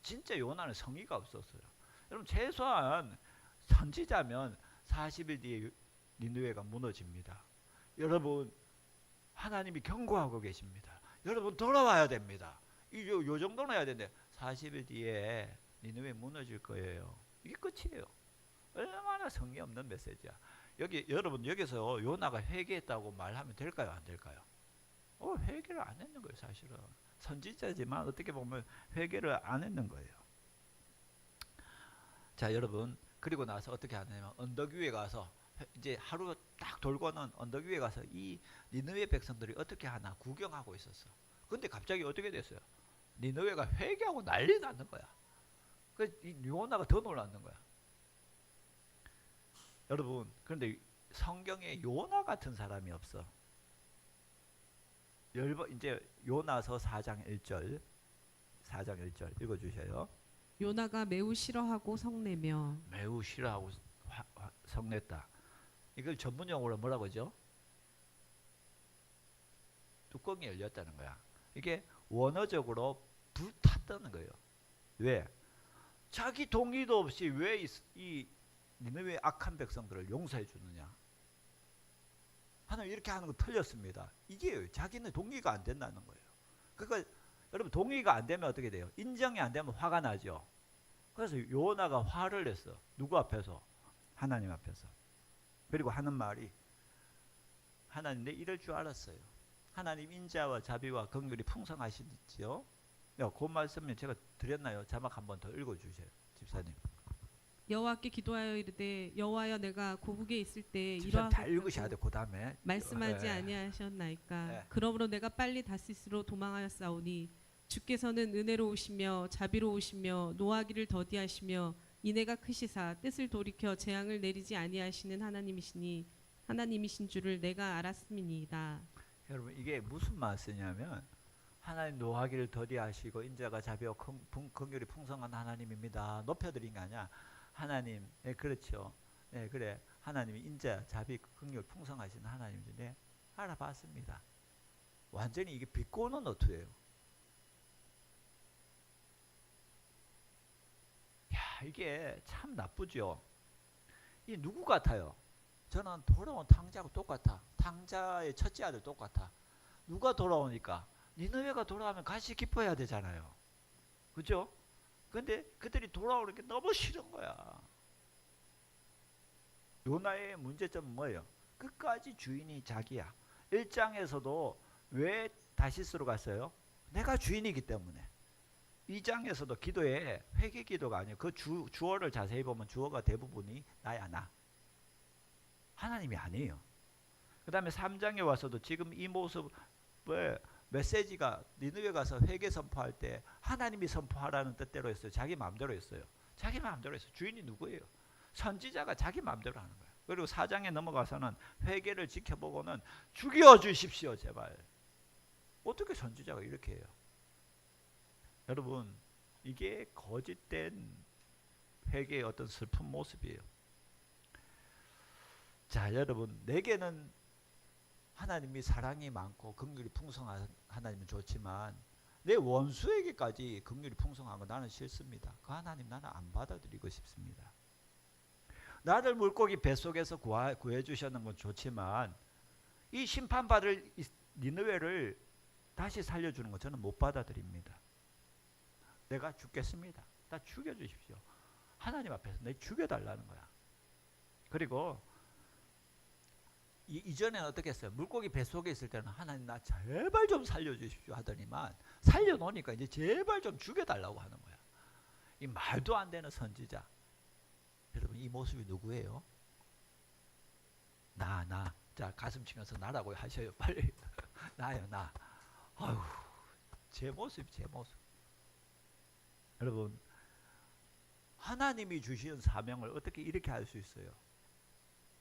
진짜 요나는 성의가 없었어요. 여러분 최소한 선지자면 40일 뒤에 니느웨가 무너집니다. 여러분 하나님이 경고하고 계십니다. 여러분 돌아와야 됩니다. 요 정도는 해야 되는데 40일 뒤에 니느웨 무너질 거예요. 이게 끝이에요. 얼마나 성의 없는 메시지야. 여러분 여기서 요나가 회개했다고 말하면 될까요, 안 될까요? 회개를 안 했는 거예요, 사실은. 선지자지만 어떻게 보면 회개를 안 했는 거예요. 자, 여러분 그리고 나서 어떻게 하냐면 언덕 위에 가서 이제 하루 딱 돌고는 언덕 위에 가서 이 니느웨 백성들이 어떻게 하나 구경하고 있었어. 근데 갑자기 어떻게 됐어요? 니느웨가 회개하고 난리 나는 거야. 이 요나가 더 놀랐는 거야. 여러분 그런데 성경에 요나 같은 사람이 없어. 이제 요나서 4장 1절 읽어주셔요. 요나가 매우 싫어하고 성내며. 매우 싫어하고 성냈다. 이걸 전문용어로 뭐라고 하죠? 뚜껑이 열렸다는 거야. 이게 원어적으로 불탔다는 거예요. 왜? 자기 동의도 없이 왜 이 니느웨 악한 백성들을 용서해 주느냐? 하나님 이렇게 하는 거 틀렸습니다. 이게 자기는 동의가 안 된다는 거예요. 그러니까 여러분 동의가 안 되면 어떻게 돼요? 인정이 안 되면 화가 나죠. 그래서 요나가 화를 냈어. 누구 앞에서? 하나님 앞에서. 그리고 하는 말이 하나님 내 이럴 줄 알았어요. 하나님 인자와 자비와 긍휼이 풍성하시지요. 그 말씀을 제가 드렸나요? 자막 한번 더 읽어주세요, 집사님. 여호와께 기도하여 이르되 여호와여 내가 고국에 있을 때 집사님 다 읽으셔야 돼. 그 다음에 말씀하지 아니하셨나이까. 네. 그러므로 내가 빨리 다시스로 도망하였사오니 주께서는 은혜로우시며 자비로우시며 노하기를 더디하시며 인애가 크시사 뜻을 돌이켜 재앙을 내리지 아니하시는 하나님이신 줄을 내가 알았음이니이다. 여러분 이게 무슨 말씀이냐면 하나님 노하기를 더디하시고 인자가 자비와 긍휼이 풍성한 하나님입니다. 높여드린 게 아니야. 하나님, 네, 그렇죠. 네, 그래. 하나님이 인자, 자비, 긍휼 풍성하신 하나님인데 알아봤습니다. 완전히 이게 비꼬는 어투예요. 야, 이게 참 나쁘죠. 이 누구 같아요? 저는 돌아온 탕자하고 똑같아. 탕자의 첫째 아들 똑같아. 누가 돌아오니까 니느웨가 돌아가면 같이 기뻐해야 되잖아요. 그죠? 근데 그들이 돌아오는 게 너무 싫은 거야. 요나의 문제점은 뭐예요? 끝까지 주인이 자기야. 1장에서도 왜 다시스로 갔어요? 내가 주인이기 때문에. 2장에서도 기도에 회개 기도가 아니에요. 그 주어를 자세히 보면 주어가 대부분이 나야 나. 하나님이 아니에요. 그 다음에 3장에 와서도 지금 이 모습을 메시지가 니느웨 가서 회개 선포할 때 하나님이 선포하라는 뜻대로 했어요. 자기 마음대로 했어요. 자기 마음대로 했어요. 주인이 누구예요? 선지자가 자기 마음대로 하는 거예요. 그리고 4장에 넘어가서는 회개를 지켜보고는 죽여주십시오 제발. 어떻게 선지자가 이렇게 해요? 여러분 이게 거짓된 회개의 어떤 슬픈 모습이에요. 자 여러분 내게는 하나님이 사랑이 많고 긍휼이 풍성한 하나님은 좋지만 내 원수에게까지 긍휼이 풍성한 거 나는 싫습니다. 그 하나님 나는 안 받아들이고 싶습니다. 나를 물고기 뱃속에서 구해 주셨는 건 좋지만 이 심판받을 니느웨를 다시 살려주는 거 저는 못 받아들입니다. 내가 죽겠습니다. 나 죽여주십시오. 하나님 앞에서 내 죽여달라는 거야. 그리고 이전에는 어떻게 했어요? 물고기 뱃속에 있을 때는 하나님 나 제발 좀 살려주십시오 하더니만 살려놓으니까 이제 제발 좀 죽여달라고 하는 거야. 이 말도 안 되는 선지자. 여러분 이 모습이 누구예요? 나. 자 가슴 치면서 나라고 하셔요. 빨리. 나요 나. 아유 제 모습. 여러분 하나님이 주신 사명을 어떻게 이렇게 할 수 있어요?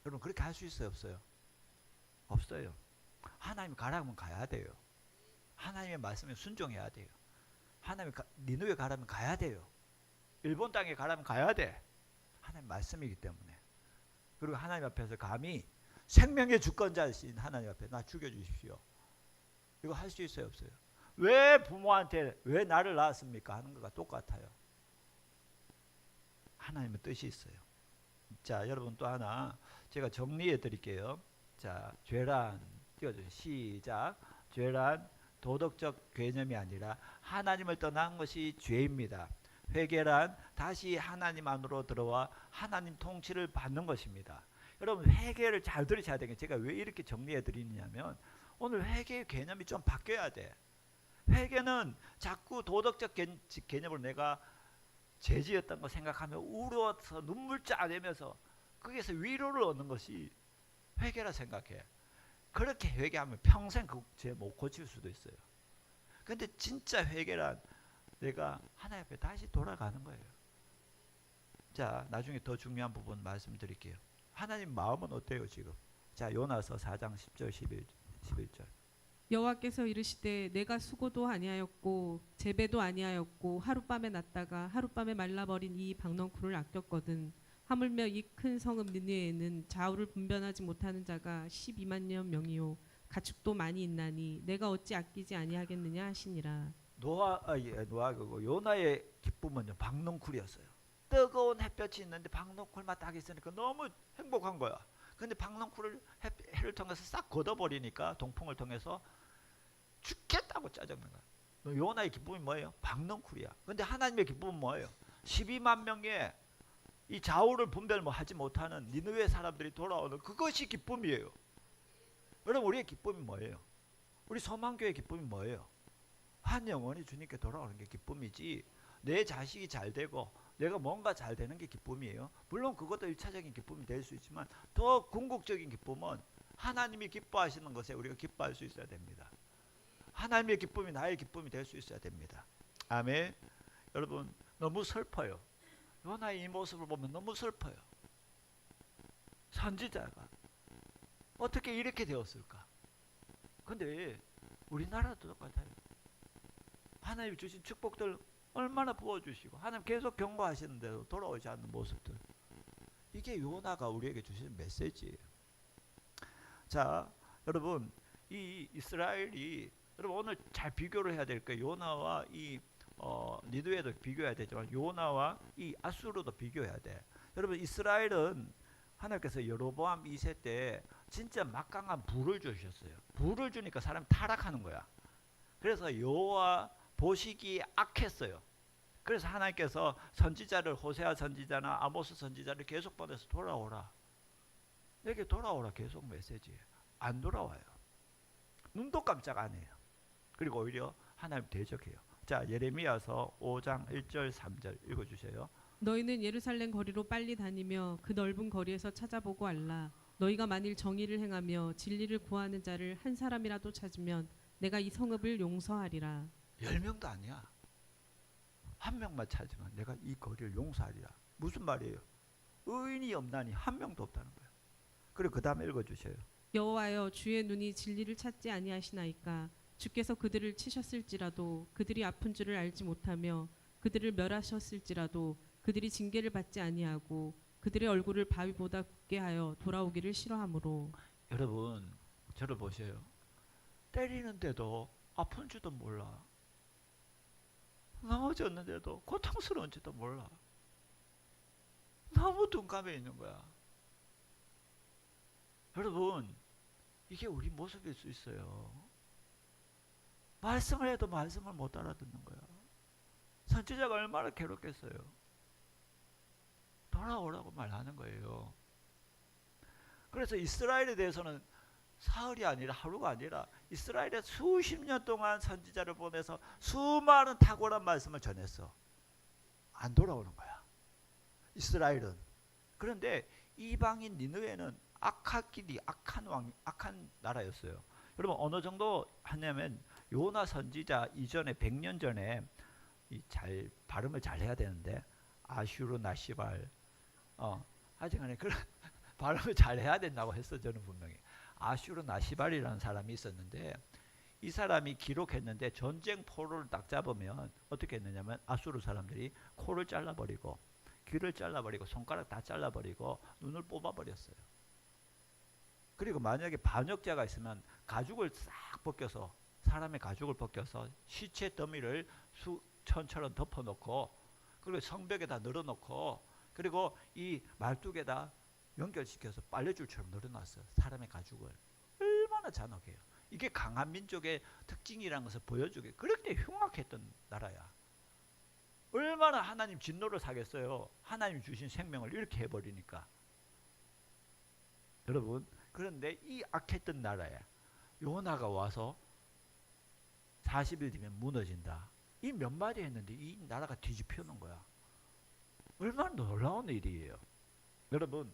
여러분 그렇게 할 수 있어요 없어요? 없어요. 하나님 가라면 가야 돼요. 하나님의 말씀에 순종해야 돼요. 하나님 니누에 가라면 가야 돼요. 일본 땅에 가라면 가야 돼. 하나님 말씀이기 때문에. 그리고 하나님 앞에서 감히 생명의 주권자이신 하나님 앞에 나 죽여주십시오. 이거 할 수 있어요 없어요? 왜 부모한테 왜 나를 낳았습니까 하는 거가 똑같아요. 하나님의 뜻이 있어요. 자 여러분 또 하나 제가 정리해 드릴게요. 자 죄란 띄워주세요. 시작. 죄란 도덕적 개념이 아니라 하나님을 떠난 것이 죄입니다. 회개란 다시 하나님 안으로 들어와 하나님 통치를 받는 것입니다. 여러분 회개를 잘 들으셔야 되는 게 제가 왜 이렇게 정리해 드리냐면 오늘 회개의 개념이 좀 바뀌어야 돼. 회개는 자꾸 도덕적 개념으로 내가 죄지었던 거 생각하며 울어서 눈물 짜내면서 거기에서 위로를 얻는 것이 회개라 생각해. 그렇게 회개하면 평생 그 죄 못 고칠 수도 있어요. 근데 진짜 회개란 내가 하나님 앞에 다시 돌아가는 거예요. 자 나중에 더 중요한 부분 말씀드릴게요. 하나님 마음은 어때요 지금? 자 요나서 4장 10절 11절 여호와께서 이르시되 내가 수고도 아니하였고 재배도 아니하였고 하룻밤에 났다가 하룻밤에 말라버린 이 박넝쿨을 아꼈거든. 하물며 이 큰 성읍 느느웨에는 좌우를 분별하지 못하는 자가 12만 명이요 가축도 많이 있나니 내가 어찌 아끼지 아니하겠느냐 하시니라. 노아고 요나의 기쁨은 박넝쿨이었어요. 뜨거운 햇볕이 있는데 박넝쿨만 딱 있으니까 너무 행복한 거야. 근데 박넝쿨을 해를 통해서 싹 걷어버리니까 동풍을 통해서 죽겠다고 짜증난 거야. 요나의 기쁨이 뭐예요? 박넝쿨이야. 근데 하나님의 기쁨은 뭐예요? 12만 명의 이 좌우를 분별 하지 못하는 니느웨 사람들이 돌아오는 그것이 기쁨이에요. 여러분 우리의 기쁨이 뭐예요? 우리 소망교회의 기쁨이 뭐예요? 한 영혼이 주님께 돌아오는 게 기쁨이지 내 자식이 잘 되고 내가 뭔가 잘 되는 게 기쁨이에요. 물론 그것도 1차적인 기쁨이 될 수 있지만 더 궁극적인 기쁨은 하나님이 기뻐하시는 것에 우리가 기뻐할 수 있어야 됩니다. 하나님의 기쁨이 나의 기쁨이 될 수 있어야 됩니다. 아멘. 여러분 너무 슬퍼요. 요나의 이 모습을 보면 너무 슬퍼요. 선지자가 어떻게 이렇게 되었을까? 근데 우리나라도 똑같아요. 하나님이 주신 축복들 얼마나 부어주시고 하나님 계속 경고하시는데도 돌아오지 않는 모습들. 이게 요나가 우리에게 주시는 메시지예요. 자 여러분 이 이스라엘이 여러분 오늘 잘 비교를 해야 될 거예요. 요나와 이 니느웨도 비교해야 되지만 요나와 이 아수르도 비교해야 돼. 여러분 이스라엘은 하나님께서 여로보암 2세 때 진짜 막강한 불을 주셨어요. 불을 주니까 사람이 타락하는 거야. 그래서 여호와 보시기에 악했어요. 그래서 하나님께서 선지자를 호세아 선지자나 아모스 선지자를 계속 보내서 돌아오라. 내게 돌아오라 계속 메시지예요. 안 돌아와요. 눈도 깜짝 안 해요. 그리고 오히려 하나님 대적해요. 자 예레미야서 5장 1절 3절 읽어주세요. 너희는 예루살렘 거리로 빨리 다니며 그 넓은 거리에서 찾아보고 알라. 너희가 만일 정의를 행하며 진리를 구하는 자를 한 사람이라도 찾으면 내가 이 성읍을 용서하리라. 10명도 아니야. 한 명만 찾으면 내가 이 거리를 용서하리라. 무슨 말이에요? 의인이 없나니 한 명도 없다는 거예요. 그리고 그 다음에 읽어주세요. 여호와여 주의 눈이 진리를 찾지 아니하시나이까. 주께서 그들을 치셨을지라도 그들이 아픈 줄을 알지 못하며 그들을 멸하셨을지라도 그들이 징계를 받지 아니하고 그들의 얼굴을 바위보다 굽게 하여 돌아오기를 싫어하므로. 여러분 저를 보세요. 때리는데도 아픈 줄도 몰라. 넘어졌는데도 고통스러운지도 몰라. 너무 둔감해 있는 거야. 여러분 이게 우리 모습일 수 있어요. 말씀을 해도 말씀을 못 알아듣는 거야. 선지자가 얼마나 괴롭겠어요. 돌아오라고 말하는 거예요. 그래서 이스라엘에 대해서는 사흘이 아니라 하루가 아니라 이스라엘에 수십 년 동안 선지자를 보내서 수많은 탁월한 말씀을 전했어. 안 돌아오는 거야. 이스라엘은. 그런데 이방인 니느웨는 악하기리 악한 나라였어요. 여러분 어느 정도 하냐면 요나 선지자 이전에 100년 전에 발음을 잘 해야 되는데 아슈르 나시발 하여튼간에 그런 발음을 잘 해야 된다고 했어. 저는 분명히 아슈르 나시발이라는 사람이 있었는데 이 사람이 기록했는데 전쟁 포로를 딱 잡으면 어떻게 했느냐면 아수르 사람들이 코를 잘라버리고 귀를 잘라버리고 손가락 다 잘라버리고 눈을 뽑아버렸어요. 그리고 만약에 반역자가 있으면 가죽을 싹 벗겨서 사람의 가죽을 벗겨서 시체 더미를 천처럼 덮어놓고 그리고 성벽에다 늘어놓고 그리고 이 말뚝에다 연결시켜서 빨래줄처럼 늘어놨어요. 사람의 가죽을. 얼마나 잔혹해요. 이게 강한 민족의 특징이라는 것을 보여주게 그렇게 흉악했던 나라야. 얼마나 하나님 진노를 사겠어요. 하나님 주신 생명을 이렇게 해버리니까. 여러분 그런데 이 악했던 나라야. 요나가 와서 40일 뒤면 무너진다. 이 몇 마디 했는데 이 나라가 뒤집혀놓은 거야. 얼마나 놀라운 일이에요. 여러분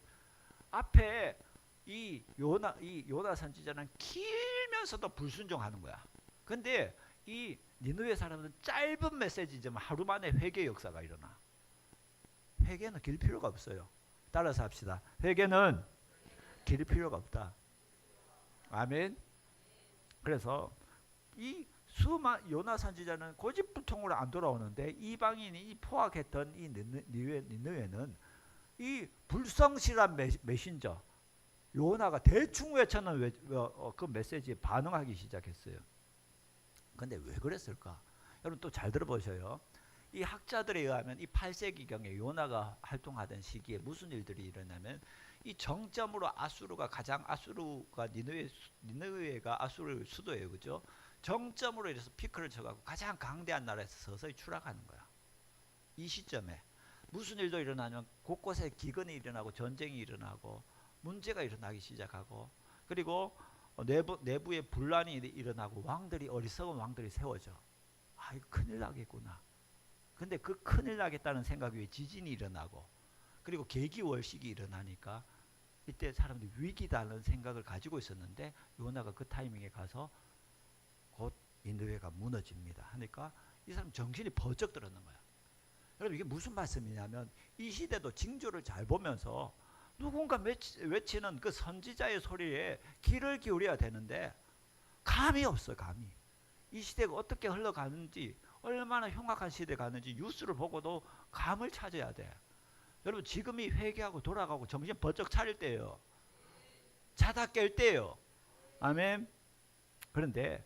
앞에 이 요나 선지자는 길면서도 불순종하는 거야. 근데 이 니느웨 사람은 짧은 메시지지만 하루 만에 회개 역사가 일어나. 회개는 길 필요가 없어요. 따라서 합시다. 회개는 길 필요가 없다. 아멘. 그래서 이 요나 선지자는 고집불통으로 안 돌아오는데 이방인이 포악했던 이 니느웨는 이 불성실한 메신저 요나가 대충 외쳐는 그 메시지에 반응하기 시작했어요. 근데 왜 그랬을까? 여러분 또 잘 들어보셔요. 이 학자들에 의하면 이 8세기경에 요나가 활동하던 시기에 무슨 일들이 일어나면 이 정점으로 아수르가 니느웨가 아수르 수도예요. 그죠? 정점으로 이래서 피크를 쳐가고 가장 강대한 나라에서 서서히 추락하는 거야. 이 시점에 무슨 일도 일어나면 곳곳에 기근이 일어나고 전쟁이 일어나고 문제가 일어나기 시작하고 그리고 내부에 분란이 일어나고 어리석은 왕들이 세워져. 아 이거 큰일 나겠구나. 근데 그 큰일 나겠다는 생각 위에 지진이 일어나고 그리고 계기월식이 일어나니까 이때 사람들이 위기다는 생각을 가지고 있었는데 요나가 그 타이밍에 가서 곧 니느웨가 무너집니다 하니까 이 사람 정신이 번쩍 들었는 거야. 여러분 이게 무슨 말씀이냐면 이 시대도 징조를 잘 보면서 누군가 외치는 그 선지자의 소리에 귀를 기울여야 되는데 감이 없어. 감이. 이 시대가 어떻게 흘러가는지 얼마나 흉악한 시대가 가는지 뉴스를 보고도 감을 찾아야 돼. 여러분 지금이 회개하고 돌아가고 정신 번쩍 차릴 때예요. 자다 깰 때예요. 아멘. 그런데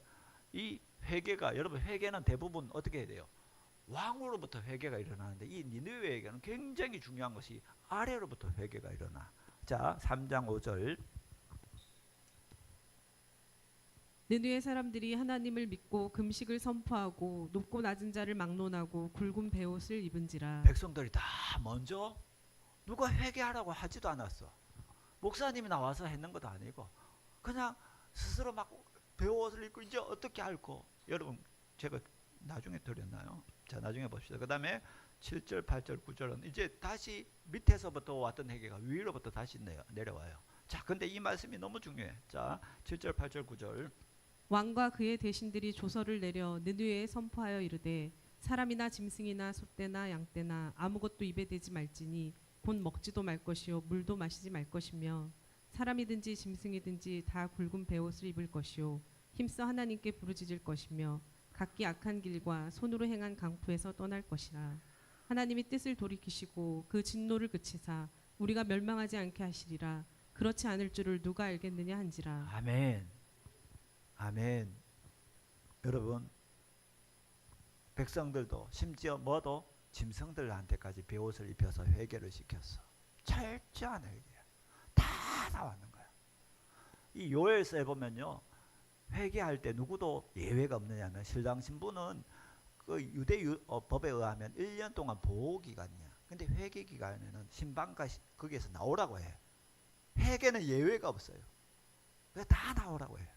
이 회개가 여러분 회개는 대부분 어떻게 해야 돼요? 왕으로부터 회개가 일어나는데 이 니느웨에게는 굉장히 중요한 것이 아래로부터 회개가 일어나. 자 3장 5절 느느웨 사람들이 하나님을 믿고 금식을 선포하고 높고 낮은 자를 막론하고 굵은 베옷을 입은지라. 백성들이 다 먼저 누가 회개하라고 하지도 않았어. 목사님이 나와서 했는 것도 아니고 그냥 스스로 막 베옷을 입고 이제 어떻게 할고. 여러분 제가 나중에 드렸나요? 자 나중에 봅시다. 그 다음에 7절 8절 9절은 이제 다시 밑에서부터 왔던 회개가 위로부터 다시 내려와요. 자 근데 이 말씀이 너무 중요해. 자 7절 8절 9절 왕과 그의 대신들이 조서를 내려 느느웨에 선포하여 이르되 사람이나 짐승이나 소떼나 양떼나 아무것도 입에 대지 말지니 곧 먹지도 말 것이요 물도 마시지 말 것이며 사람이든지 짐승이든지 다 굵은 베옷을 입을 것이요 힘써 하나님께 부르짖을 것이며 각기 악한 길과 손으로 행한 강포에서 떠날 것이라. 하나님이 뜻을 돌이키시고 그 진노를 그치사 우리가 멸망하지 않게 하시리라. 그렇지 않을 줄을 누가 알겠느냐 한지라. 아멘. 아멘. 여러분 백성들도 심지어 뭐도 짐승들한테까지 베옷을 입혀서 회개를 시켰어. 철저한 회개. 다 나왔는 거야. 이 요엘서에 보면요. 회개할 때 누구도 예외가 없느냐면 신랑 신부는 그 법에 의하면 1년 동안 보호 기간이야. 근데 회개 기간에는 신방과 거기에서 나오라고 해. 회개는 예외가 없어요. 그래서 다 나오라고 해요.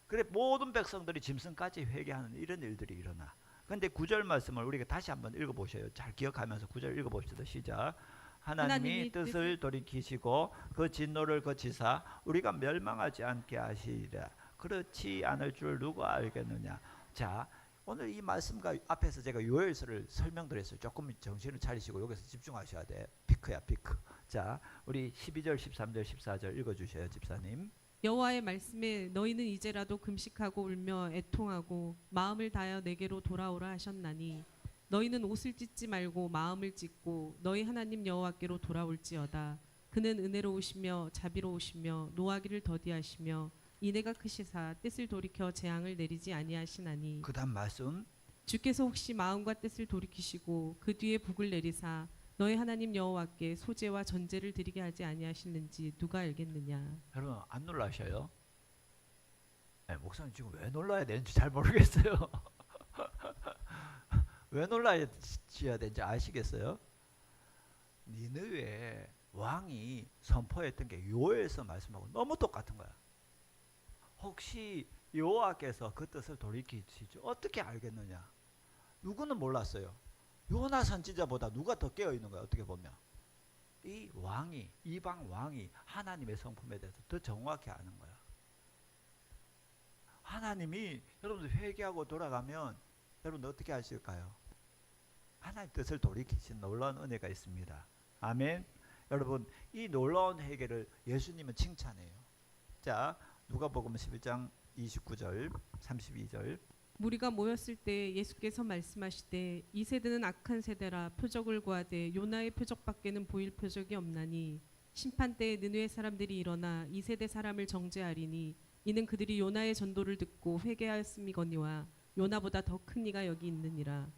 그래 모든 백성들이 짐승까지 회개하는 이런 일들이 일어나. 근데 9절 말씀을 우리가 다시 한번 읽어보셔요. 잘 기억하면서 9절 읽어봅시다. 시작. 하나님이 뜻을 돌이키시고 그 진노를 거치사 우리가 멸망하지 않게 하시리라. 그렇지 않을 줄 누가 알겠느냐. 자, 오늘 이 말씀과 앞에서 제가 요엘서를 설명드렸어요. 조금 정신을 차리시고 여기서 집중하셔야 돼. 피크야 피크. 자, 우리 12절 13절 14절 읽어주셔요. 집사님. 여호와의 말씀에 너희는 이제라도 금식하고 울며 애통하고 마음을 다하여 내게로 돌아오라 하셨나니 너희는 옷을 찢지 말고 마음을 찢고 너희 하나님 여호와께로 돌아올지어다. 그는 은혜로우시며 자비로우시며 노하기를 더디하시며 이내가 크시사 뜻을 돌이켜 재앙을 내리지 아니하시나니. 그 다음 말씀. 주께서 혹시 마음과 뜻을 돌이키시고 그 뒤에 복을 내리사 너희 하나님 여호와께 소제와 전제를 드리게 하지 아니하시는지 누가 알겠느냐. 여러분 안 놀라셔요? 네, 목사님 지금 왜 놀라야 되는지 잘 모르겠어요. 왜 놀라야 되는지 아시겠어요? 니느웨 왕이 선포했던 게 요엘서 말씀하고 너무 똑같은 거야. 혹시 여호와께서 그 뜻을 돌이키시죠? 어떻게 알겠느냐? 누구는 몰랐어요. 요나 선지자보다 누가 더 깨어 있는 거야? 어떻게 보면 이 왕이, 이방 왕이 하나님의 성품에 대해서 더 정확히 아는 거야. 하나님이 여러분들 회개하고 돌아가면 여러분 어떻게 하실까요? 하나님 뜻을 돌이키신 놀라운 은혜가 있습니다. 아멘. 여러분 이 놀라운 회개를 예수님은 칭찬해요. 자, 누가복음 11장 29절 32절. 무리가 모였을 때 예수께서 말씀하시되 이 세대는 악한 세대라 표적을 구하되 요나의 표적밖에는 보일 표적이 없나니 심판 때에 느느웨 사람들이 일어나 이 세대 사람을 정죄하리니 이는 그들이 요나의 전도를 듣고 회개하였음이거니와 요나보다 더 큰 이가 여기 있느니라.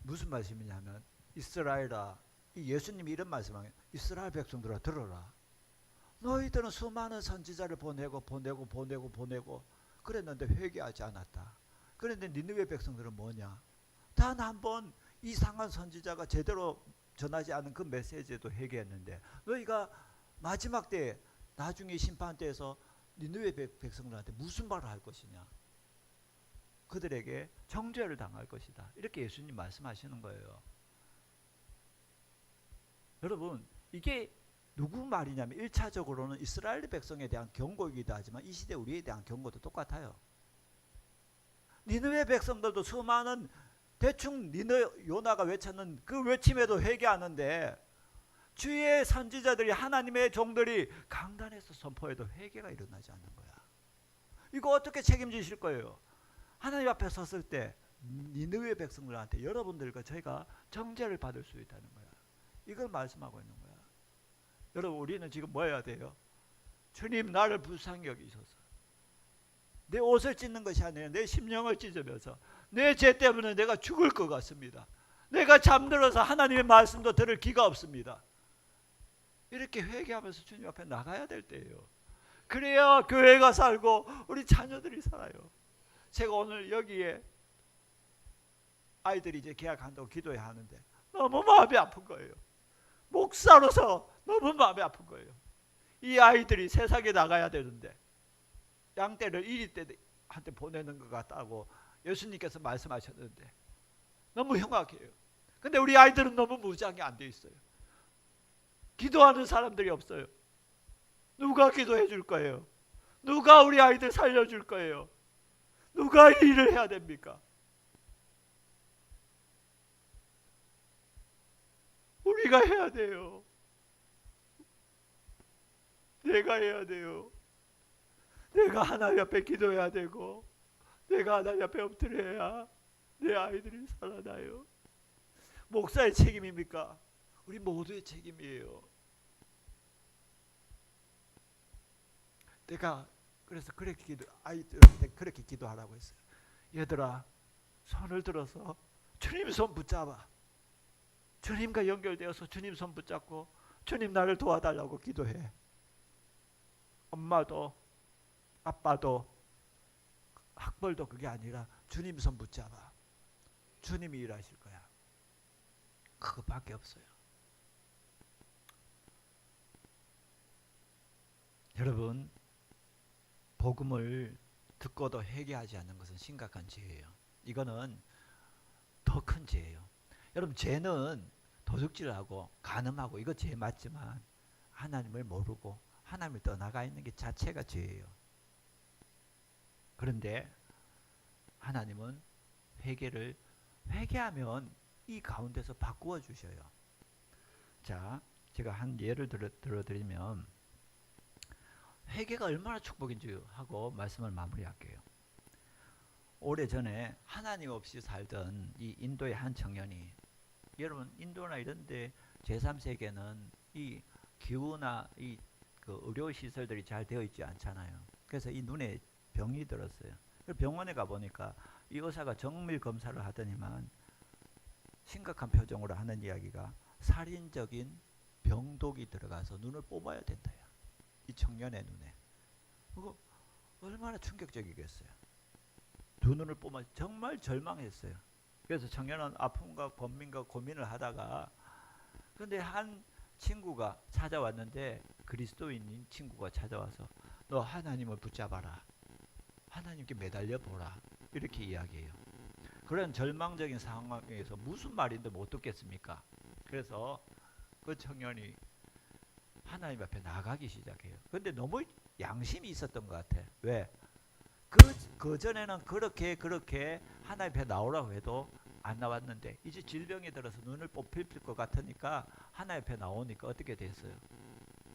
무슨 말씀이냐면 이스라엘아, 이 예수님이 이런 말씀하면 이스라엘 백성들아 들어라. 너희들은 수많은 선지자를 보내고 그랬는데 회개하지 않았다. 그런데 니느웨 백성들은 뭐냐? 단 한 번 이상한 선지자가 제대로 전하지 않은 그 메시지에도 회개했는데 너희가 마지막 때 나중에 심판 때에서 니느웨 백성들한테 무슨 말을 할 것이냐? 그들에게 정죄를 당할 것이다. 이렇게 예수님 말씀하시는 거예요. 여러분 이게 누구 말이냐면 1차적으로는 이스라엘 백성에 대한 경고이기도 하지만 이 시대 우리에 대한 경고도 똑같아요. 니느웨 백성들도 수많은 대충 요나가 외쳤는 그 외침에도 회개하는데 주의 선지자들이 하나님의 종들이 강단에서 선포해도 회개가 일어나지 않는 거야. 이거 어떻게 책임지실 거예요? 하나님 앞에 섰을 때 니느웨 백성들한테 여러분들과 저희가 정죄를 받을 수 있다는 거야. 이걸 말씀하고 있는 거야. 여러분 우리는 지금 뭐 해야 돼요? 주님 나를 불쌍히 여기소서. 내 옷을 찢는 것이 아니라 내 심령을 찢으면서 내 죄 때문에 내가 죽을 것 같습니다. 내가 잠들어서 하나님의 말씀도 들을 기가 없습니다. 이렇게 회개하면서 주님 앞에 나가야 될 때예요. 그래야 교회가 살고 우리 자녀들이 살아요. 제가 오늘 여기에 아이들이 이제 계약한다고 기도해야 하는데 너무 마음이 아픈 거예요. 목사로서 너무 마음이 아픈 거예요. 이 아이들이 세상에 나가야 되는데 양떼를 이리 때한테 보내는 것 같다고 예수님께서 말씀하셨는데 너무 흉악해요. 근데 우리 아이들은 너무 무장이 안 돼 있어요. 기도하는 사람들이 없어요. 누가 기도해 줄 거예요? 누가 우리 아이들 살려줄 거예요? 누가 이 일을 해야 됩니까? 우리가 해야 돼요. 내가 해야 돼요. 내가 하나님 앞에 기도해야 되고 내가 하나님 앞에 엎드려야 내 아이들이 살아나요. 목사의 책임입니까? 우리 모두의 책임이에요. 내가 그래서 아이들한테 그렇게 기도하라고 했어요. 얘들아 손을 들어서 주님 손 붙잡아. 주님과 연결되어서 주님 손 붙잡고 주님 나를 도와달라고 기도해. 엄마도 아빠도 학벌도 그게 아니라 주님 손 붙잡아. 주님이 일하실 거야. 그거밖에 없어요. 여러분, 복음을 듣고도 회개하지 않는 것은 심각한 죄예요. 이거는 더 큰 죄예요. 여러분, 죄는 도둑질하고 간음하고 이거 죄 맞지만 하나님을 모르고 하나님을 떠나가 있는 게 자체가 죄예요. 그런데 하나님은 회개하면 이 가운데서 바꾸어 주셔요. 자, 제가 한 예를 들어드리면 회개가 얼마나 축복인지 하고 말씀을 마무리할게요. 오래전에 하나님 없이 살던 이 인도의 한 청년이, 여러분 인도나 이런데 제3세계는 이 기후나 이 그 의료 시설들이 잘 되어 있지 않잖아요. 그래서 이 눈에 병이 들었어요. 병원에 가 보니까 이 의사가 정밀 검사를 하더니만 심각한 표정으로 하는 이야기가 살인적인 병독이 들어가서 눈을 뽑아야 된다요. 이 청년의 눈에. 그거 얼마나 충격적이겠어요. 두 눈을 뽑아 정말 절망했어요. 그래서 청년은 아픔과 번민과 고민을 하다가, 근데 한 친구가 찾아왔는데, 그리스도인인 친구가 찾아와서 너 하나님을 붙잡아라, 하나님께 매달려 보라, 이렇게 이야기해요. 그런 절망적인 상황에서 무슨 말인데 못 듣겠습니까? 그래서 그 청년이 하나님 앞에 나가기 시작해요. 근데 너무 양심이 있었던 것 같아. 왜? 그 전에는 그렇게 하나님 앞에 나오라고 해도 안 나왔는데, 이제 질병이 들어서 눈을 뽑힐 것 같으니까 하나님 앞에 나오니까 어떻게 됐어요?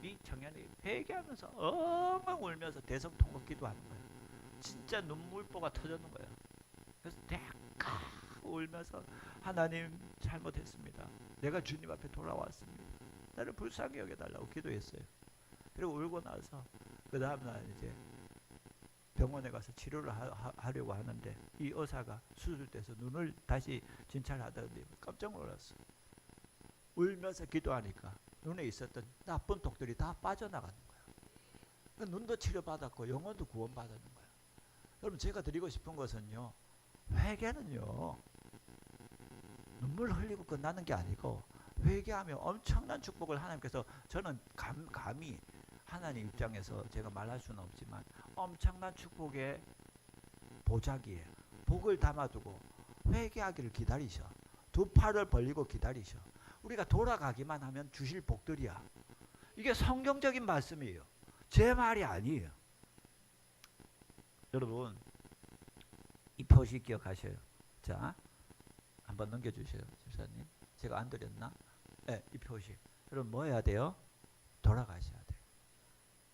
이 청년이 회개하면서 엉엉 울면서 대성통곡 기도하는 거예요. 진짜 눈물보가 터졌는 거예요. 그래서 대까 울면서 하나님 잘못했습니다. 내가 주님 앞에 돌아왔습니다. 나를 불쌍히 여겨달라고 기도했어요. 그리고 울고 나서 그 다음날 이제 병원에 가서 치료를 하려고 하는데, 이 의사가 수술돼서 눈을 다시 진찰하더니 깜짝 놀랐어요. 울면서 기도하니까 눈에 있었던 나쁜 독들이 다 빠져나가는 거예요. 눈도 치료받았고 영혼도 구원받았는 거예요. 여러분, 제가 드리고 싶은 것은요, 회개는요 눈물 흘리고 끝나는 게 아니고, 회개하면 엄청난 축복을 하나님께서, 저는 감히 하나님 입장에서 제가 말할 수는 없지만 엄청난 축복의 보자기에 복을 담아두고 회개하기를 기다리셔. 두 팔을 벌리고 기다리셔. 우리가 돌아가기만 하면 주실 복들이야. 이게 성경적인 말씀이에요. 제 말이 아니에요. 여러분, 이 표시 기억하셔요. 자, 한번 넘겨주세요, 집사님. 제가 안 드렸나? 네, 이 표시. 여러분, 뭐 해야 돼요? 돌아가셔야 돼요.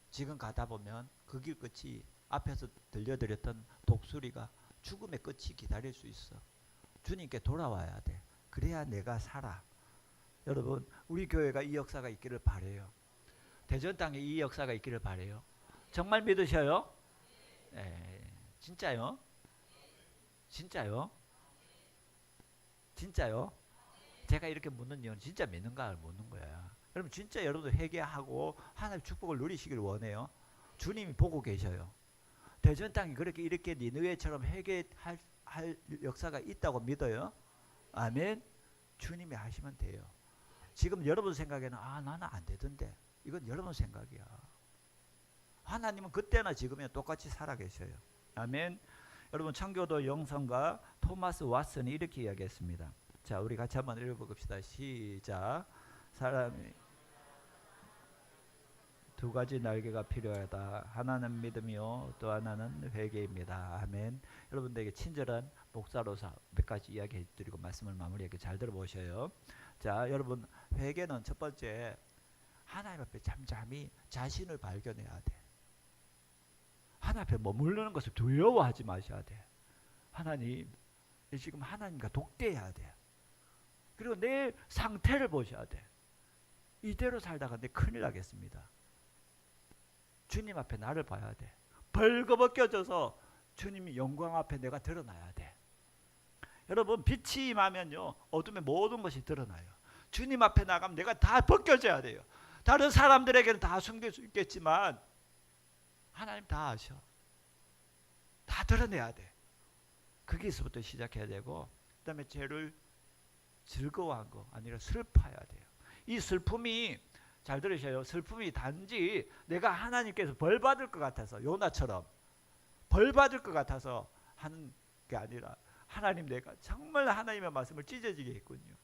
지금 가다 보면 그 길 끝이 앞에서 들려드렸던 독수리가 죽음의 끝이 기다릴 수 있어. 주님께 돌아와야 돼. 그래야 내가 살아. 여러분, 우리 교회가 이 역사가 있기를 바래요. 대전 땅에 이 역사가 있기를 바래요. 정말 믿으셔요? 네, 진짜요? 진짜요? 진짜요? 제가 이렇게 묻는 이유는 진짜 믿는가를 묻는 거야. 여러분, 진짜 여러분도 회개하고 하나님의 축복을 누리시길 원해요. 주님이 보고 계셔요. 대전 땅이 그렇게 이렇게 니느웨처럼 회개할 역사가 있다고 믿어요. 아멘. 주님이 하시면 돼요. 지금 여러분 생각에는 나는 안 되던데, 이건 여러분 생각이야. 하나님은 그때나 지금이나 똑같이 살아계셔요. 아멘. 여러분, 청교도 영성가 토마스 왓슨이 이렇게 이야기했습니다. 자, 우리 같이 한번 읽어봅시다. 시작. 사람이 두 가지 날개가 필요하다. 하나는 믿음이요, 또 하나는 회개입니다. 아멘. 여러분들에게 친절한 목사로서 몇 가지 이야기 드리고 말씀을 마무리하게 잘 들어보셔요. 자, 여러분, 회개는 첫 번째, 하나님 앞에 잠잠히 자신을 발견해야 돼. 하나님 앞에 머무르는 것을 두려워하지 마셔야 돼. 하나님, 지금 하나님과 독대해야 돼. 그리고 내 상태를 보셔야 돼. 이대로 살다가 내 큰일 나겠습니다. 주님 앞에 나를 봐야 돼. 벌거벗겨져서 주님 영광 앞에 내가 드러나야 돼. 여러분, 빛이 임하면요, 어둠의 모든 것이 드러나요. 주님 앞에 나가면 내가 다 벗겨져야 돼요. 다른 사람들에게는 다 숨길 수 있겠지만 하나님 다 아셔. 다 드러내야 돼. 거기서부터 시작해야 되고, 그다음에 죄를 즐거워한 거 아니라 슬퍼야 돼요. 이 슬픔이 잘 들으셔요. 슬픔이 단지 내가 하나님께서 벌 받을 것 같아서 요나처럼 벌 받을 것 같아서 하는 게 아니라 하나님 내가 정말 하나님의 말씀을 찢어지게 했군요.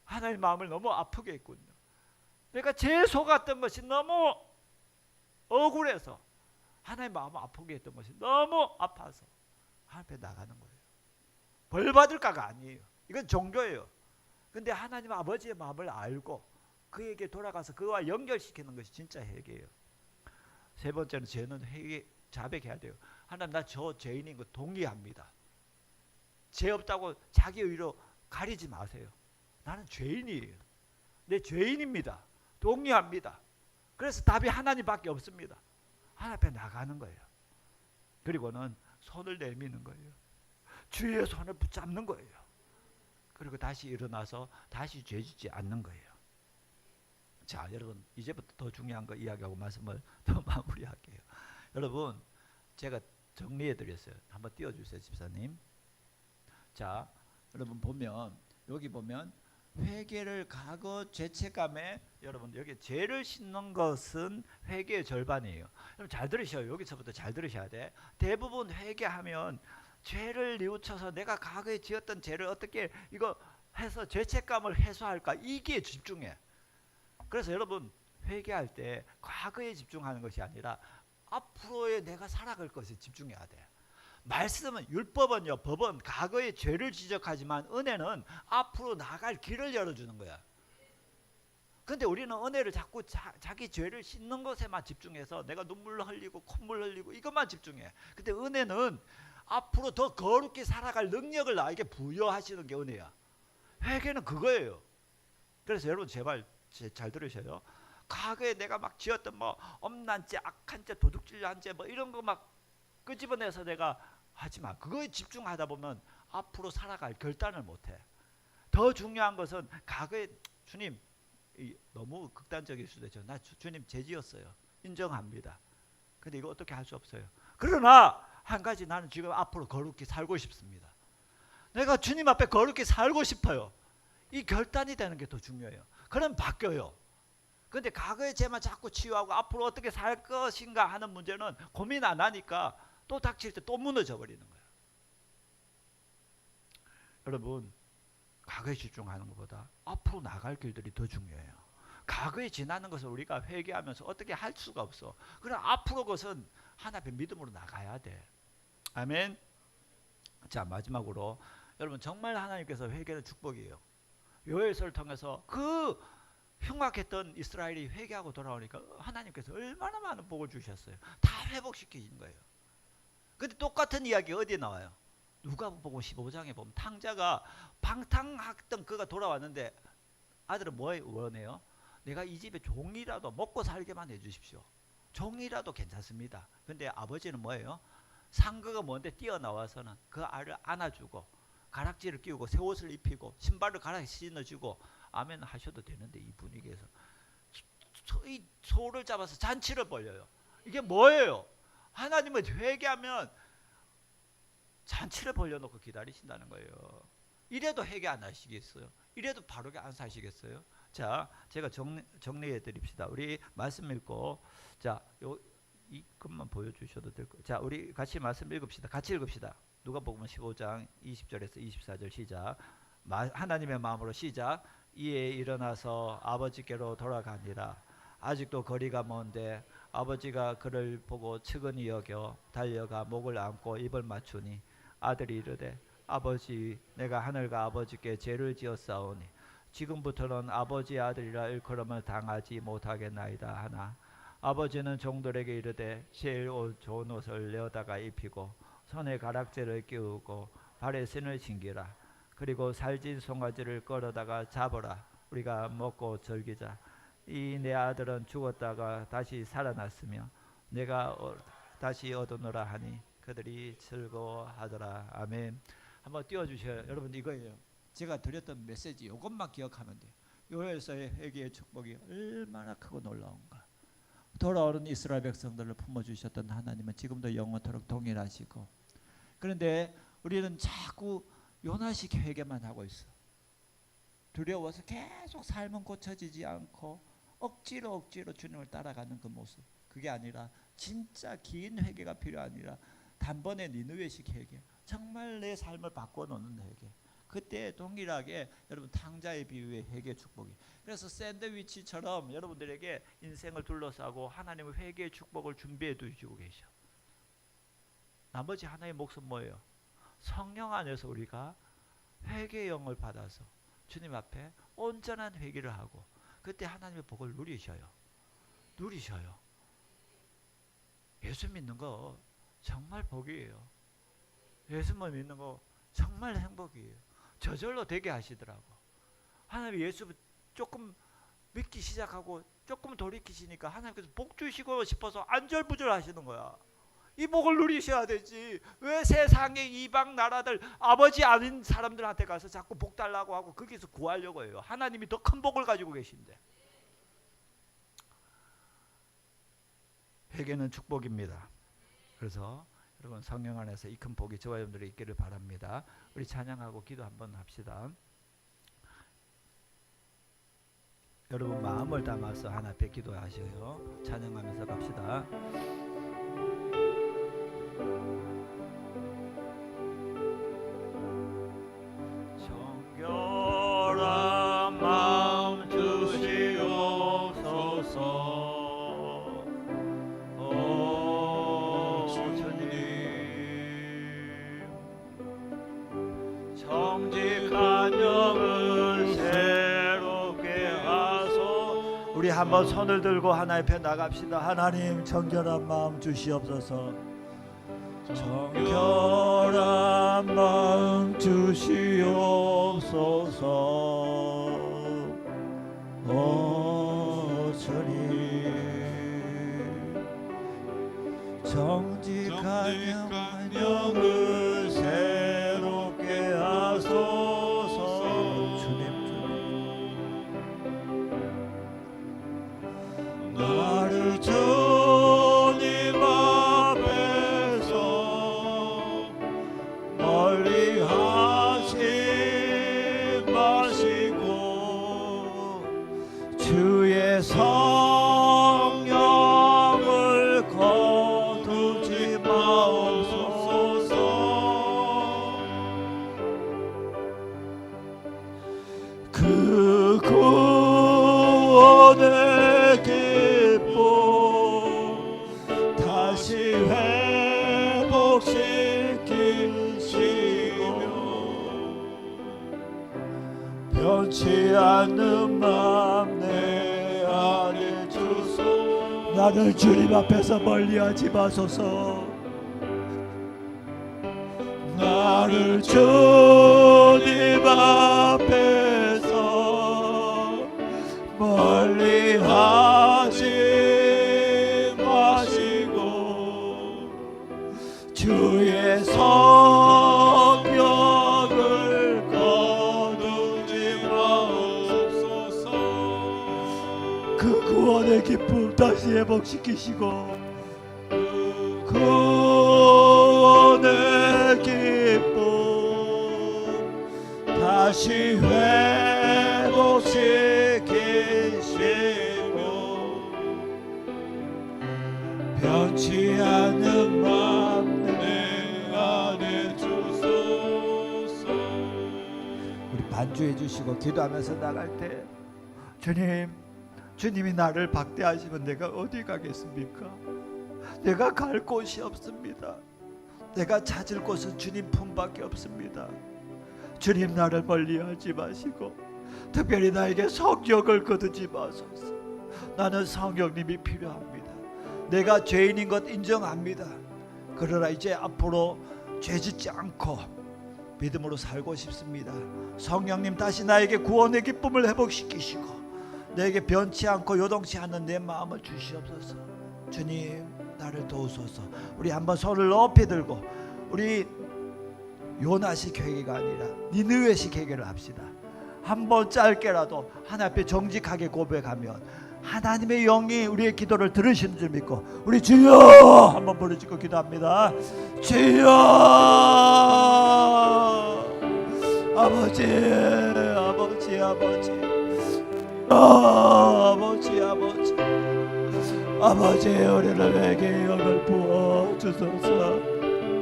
하나님 마음을 너무 아프게 했군요. 내가 제 속았던 것이 너무 억울해서 하나님 마음을 아프게 했던 것이 너무 아파서 하나님 앞에 나가는 거예요. 벌 받을까가 아니에요. 이건 종교예요. 근데 하나님 아버지의 마음을 알고 그에게 돌아가서 그와 연결시키는 것이 진짜 회개예요. 세 번째는 죄는 회개 자백해야 돼요. 하나님 나 저 죄인인 거 동의합니다. 죄 없다고 자기 의로 가리지 마세요. 나는 죄인이에요. 내 죄인입니다. 동의합니다. 그래서 답이 하나님밖에 없습니다. 하나님 앞에 나가는 거예요. 그리고는 손을 내미는 거예요. 주의 손을 붙잡는 거예요. 그리고 다시 일어나서 다시 죄짓지 않는 거예요. 자, 여러분 이제부터 더 중요한 거 이야기하고 말씀을 더 마무리할게요. 여러분 제가 정리해 드렸어요. 한번 띄워주세요, 집사님. 자, 여러분 보면 여기 보면 회개를 과거 죄책감에 여러분 여기 죄를 씻는 것은 회개의 절반이에요. 여러분 잘 들으셔요. 여기서부터 잘 들으셔야 돼. 대부분 회개하면 죄를 뉘우쳐서 내가 과거에 지었던 죄를 어떻게 이거 해서 죄책감을 해소할까 이게 집중해. 그래서 여러분 회개할 때 과거에 집중하는 것이 아니라 앞으로의 내가 살아갈 것에 집중해야 돼. 말씀은 율법은요, 법은 과거의 죄를 지적하지만 은혜는 앞으로 나갈 길을 열어주는 거야. 근데 우리는 은혜를 자꾸 자기 죄를 씻는 것에만 집중해서 내가 눈물 흘리고 콧물 흘리고 이것만 집중해. 근데 은혜는 앞으로 더 거룩히 살아갈 능력을 나에게 부여하시는 게 은혜야. 회개는 그거예요. 그래서 여러분 제발 잘 들으셔요. 과거에 내가 막 지었던 뭐 엄난 죄, 악한 죄, 도둑질한 죄 뭐 이런 거 막 끄집어내서 내가 하지 마. 그거에 집중하다 보면 앞으로 살아갈 결단을 못해. 더 중요한 것은 과거에 주님 너무 극단적일 수도 있죠. 나 주님 죄 지었어요. 인정합니다. 근데 이거 어떻게 할 수 없어요. 그러나 한 가지 나는 지금 앞으로 거룩히 살고 싶습니다. 내가 주님 앞에 거룩히 살고 싶어요. 이 결단이 되는 게 더 중요해요. 그럼 바뀌어요. 근데 과거의 죄만 자꾸 치유하고 앞으로 어떻게 살 것인가 하는 문제는 고민 안 하니까 또 닥칠 때 또 무너져 버리는 거예요. 여러분 과거에 집중하는 것보다 앞으로 나갈 길들이 더 중요해요. 과거에 지나는 것을 우리가 회개하면서 어떻게 할 수가 없어. 그럼 앞으로 것은 하나님의 믿음으로 나가야 돼. 아멘. 자, 마지막으로 여러분 정말 하나님께서 회개는 축복이에요. 요엘서를 통해서 그 흉악했던 이스라엘이 회개하고 돌아오니까 하나님께서 얼마나 많은 복을 주셨어요. 다 회복시키신 거예요. 근데 똑같은 이야기 어디에 나와요? 누가복음 15장에 보면 탕자가 방탕했던 그가 돌아왔는데 아들은 뭐 원해요? 내가 이 집에 종이라도 먹고 살게만 해주십시오. 종이라도 괜찮습니다. 근데 아버지는 뭐예요? 상거가 뭔데 뛰어나와서는 그 아이를 안아주고 가락지를 끼우고 새 옷을 입히고 신발을 갈아 신어주고 아멘 하셔도 되는데 이 분위기에서 이 소를 잡아서 잔치를 벌려요. 이게 뭐예요? 하나님은 회개하면 잔치를 벌려놓고 기다리신다는 거예요. 이래도 회개 안 하시겠어요? 이래도 바르게 안 사시겠어요? 자, 제가 정리해 드립시다. 우리 말씀 읽고 자, 이것만 보여주셔도 될 거예요. 자, 우리 같이 말씀 읽읍시다. 같이 읽읍시다. 누가복음 15장 20절에서 24절 시작. 하나님의 마음으로 시작. 이에 일어나서 아버지께로 돌아가니라. 아직도 거리가 먼데 아버지가 그를 보고 측은히 여겨 달려가 목을 안고 입을 맞추니 아들이 이르되 아버지 내가 하늘과 아버지께 죄를 지었사오니 지금부터는 아버지의 아들이라 일컬음을 당하지 못하겠나이다 하나 아버지는 종들에게 이르되 제일 좋은 옷을 내어다가 입히고 손에 가락지를 끼우고 발에 신을 신기라. 그리고 살진 송아지를 끌어다가 잡으라. 우리가 먹고 즐기자. 이 내 아들은 죽었다가 다시 살아났으며 내가 다시 얻으노라 하니 그들이 즐거워하더라. 아멘. 한번 띄워주셔요. 여러분 이거예요. 제가 드렸던 메시지 이것만 기억하면 돼요. 요엘서의 회개의 축복이 얼마나 크고 놀라운가. 돌아오는 이스라엘 백성들을 품어주셨던 하나님은 지금도 영원토록 동일하시고 그런데 우리는 자꾸 요나식 회개만 하고 있어. 두려워서 계속 삶은 고쳐지지 않고 억지로 주님을 따라가는 그 모습. 그게 아니라 진짜 긴 회개가 필요하니라 단번에 니느웨식 회개. 정말 내 삶을 바꿔놓는 회개. 그때 동일하게 여러분 탕자의 비유의 회개 축복이. 그래서 샌드위치처럼 여러분들에게 인생을 둘러싸고 하나님의 회개의 축복을 준비해 두시고 계셔. 나머지 하나의 몫은 뭐예요? 성령 안에서 우리가 회개의 영을 받아서 주님 앞에 온전한 회개를 하고 그때 하나님의 복을 누리셔요. 예수 믿는 거 정말 복이에요. 예수만 믿는 거 정말 행복이에요. 저절로 되게 하시더라고. 하나님 예수 조금 믿기 시작하고 조금 돌이키시니까 하나님께서 복 주시고 싶어서 안절부절 하시는 거야. 이 복을 누리셔야 되지. 왜 세상의 이방 나라들 아버지 아닌 사람들한테 가서 자꾸 복 달라고 하고 거기서 구하려고 해요. 하나님이 더 큰 복을 가지고 계신데. 회개는 축복입니다. 그래서 여러분 성령 안에서 이 큰 복이 저와 여러분들이 있기를 바랍니다. 우리 찬양하고 기도 한번 합시다. 여러분 마음을 담아서 하나 앞에 기도하셔요. 찬양하면서 갑시다. 정결한 마음 주시옵소서. 정직한 영을 새롭게 하소. 우리 한번 손을 들고 하나님 앞에 나갑시다. 하나님 정결한 마음 주시옵소서. 정결한 마음 주시옵소서. 오 주님 정직한 영을 새롭게 하소서. 주님 나를 주님 앞에서 멀리 하지 마시고 주의 성령을 거두지 마옵소서. 그 구원의 기쁨 다시 회복시키시고 변치 않는 마음 내 안에 주소. 나를 주님 앞에서 멀리하지 마소서. 나를 주님 앞에서 멀리하지 마시고 주의 성령을 거두지 마옵소서. 그 구원의 기쁨 다시 회복시키시고 그 구원의 기쁨 다시 회복시키시고 변치 않는 마음 내 안에 주소서. 우리 반주해 주시고 기도하면서 나갈 때 주님이 나를 박대하시면 내가 어디 가겠습니까? 내가 갈 곳이 없습니다. 내가 찾을 곳은 주님 품밖에 없습니다. 주님 나를 멀리하지 마시고 특별히 나에게 성령을 거두지 마소서. 나는 성령님이 필요합니다. 내가 죄인인 것 인정합니다. 그러나 이제 앞으로 죄짓지 않고 믿음으로 살고 싶습니다. 성령님 다시 나에게 구원의 기쁨을 회복시키시고 내게 변치 않고 요동치 않는 내 마음을 주시옵소서. 주님 나를 도우소서. 우리 한번 손을 높이 들고 우리 요나식 회개가 아니라 니느웨식 회개를 합시다. 한번 짧게라도 하나님 앞에 정직하게 고백하면 하나님의 영이 우리의 기도를 들으시는 줄 믿고 우리 주여 한번 부르짖고 기도합니다. 주여 아버지 아버지 아버지 아버지 아버지 아버지 우리를 회개의 영을 부어주소서.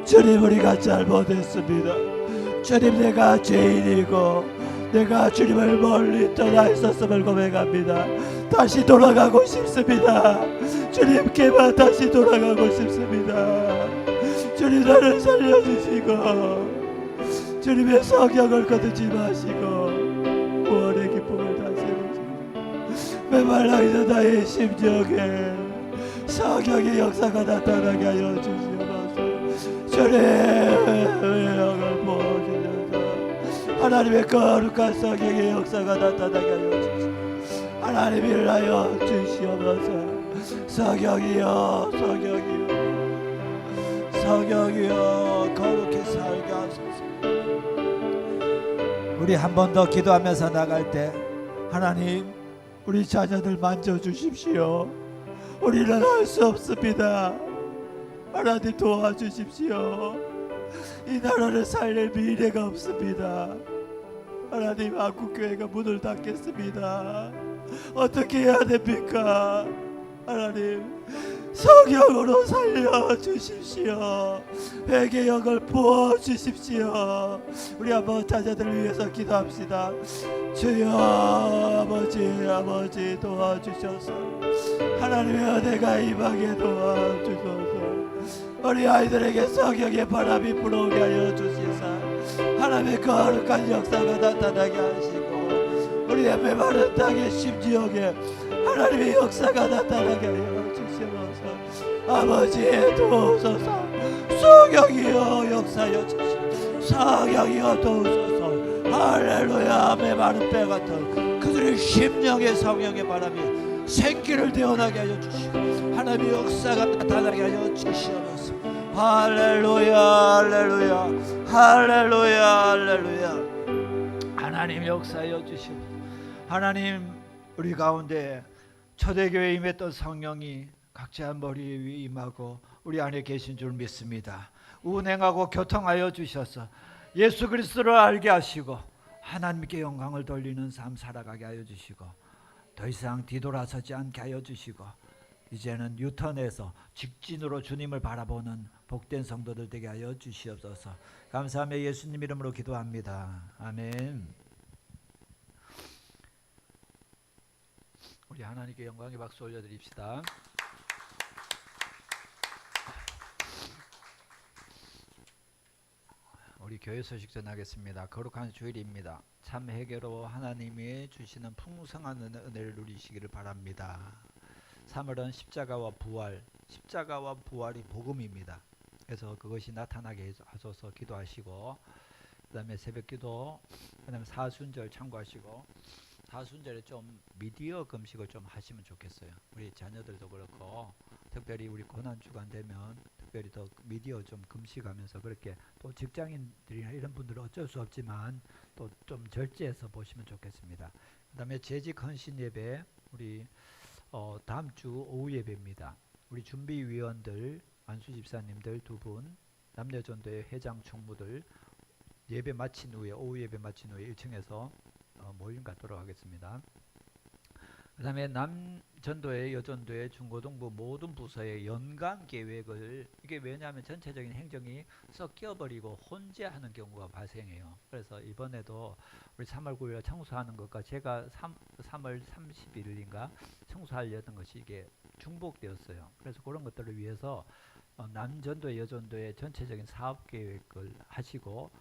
주님 우리가 잘못했습니다. 주님 내가 죄인이고 내가 주님을 멀리 떠나 있었음을 고백합니다. 다시 돌아가고 싶습니다. 주님께만 다시 돌아가고 싶습니다. 주님 나를 살려주시고 주님의 성령을 거두지 마시고 구원의 기쁨을 다스리시고 메말라있는 나의 심정에 성령의 역사가 나타나게 하여 주시옵소서. 주님의 영을 부어주셔서 하나님의 거룩한 성령의 역사가 나타나게 하여 주시옵소서. 하나님 일하여 주시옵소서. 성령이여 성령이여 성령이여 거룩히 살게 하소서. 우리 한 번 더 기도하면서 나갈 때 하나님 우리 자녀들 만져주십시오. 우리는 할 수 없습니다. 하나님 도와주십시오. 이 나라를 살릴 미래가 없습니다. 하나님 한국교회가 문을 닫겠습니다. 어떻게 해야 됩니까? 하나님 성령으로 살려주십시오. 회개의 영을 부어주십시오. 우리 한번 자녀들을 위해서 기도합시다. 주여 아버지 도와주셔서 하나님의 은혜가 임하게 도와주소서. 우리 아이들에게 성령의 바람이 불어오게 하여 주시사 하나님의 거룩한 역사가 나타나게 하시고 우리의 메마른 땅의 심지역에 하나님의 역사가 나타나게 하여 주시옵소서. 아버지 도우소서. 성령이여 역사여 주시옵소서. 성령이여 도우소서. 할렐루야. 메마른 배 같은 그들의 심령의 성령의 바람이 생기를 태어나게 하여 주시고 하나님의 역사가 나타나게 하여 주시옵소서. 할렐루야 할렐루야 할렐루야 할렐루야. 하나님 역사여 주시옵소서. 하나님 우리 가운데 초대교회에 임했던 성령이 각자 머리 위에 임하고 우리 안에 계신 줄 믿습니다. 운행하고 교통하여 주셔서 예수 그리스도를 알게 하시고 하나님께 영광을 돌리는 삶 살아가게 하여 주시고 더 이상 뒤돌아서지 않게 하여 주시고 이제는 유턴해서 직진으로 주님을 바라보는 복된 성도들 되게 하여 주시옵소서. 감사하며 예수님 이름으로 기도합니다. 아멘. 우리 하나님께 영광의 박수 올려드립시다. 우리 교회 소식 전하겠습니다. 거룩한 주일입니다. 참 회개로 하나님이 주시는 풍성한 은혜를 누리시기를 바랍니다. 3월은 십자가와 부활이 복음입니다. 그래서 그것이 나타나게 하소서 기도하시고 그 다음에 새벽기도 그 다음에 사순절 참고하시고 사순절에 좀 미디어 금식을 좀 하시면 좋겠어요. 우리 자녀들도 그렇고 특별히 우리 고난주간 되면 특별히 더 미디어 좀 금식하면서 그렇게 또 직장인들이나 이런 분들은 어쩔 수 없지만 또 좀 절제해서 보시면 좋겠습니다. 그 다음에 재직 헌신 예배 우리 다음 주 오후 예배입니다. 우리 준비위원들 안수 집사님들 2분 남녀전도회 회장 총무들 예배 마친 후에 오후 예배 마친 후에 1층에서 모임 갖도록 하겠습니다. 그 다음에 남전도회 여전도회 중고등부 모든 부서의 연간 계획을 이게 왜냐하면 전체적인 행정이 섞여버리고 혼재하는 경우가 발생해요. 그래서 이번에도 우리 3월 9일 청소하는 것과 제가 3월 30일인가 청소하려던 것이 이게 중복되었어요. 그래서 그런 것들을 위해서 남전도회 여전도회 전체적인 사업 계획을 하시고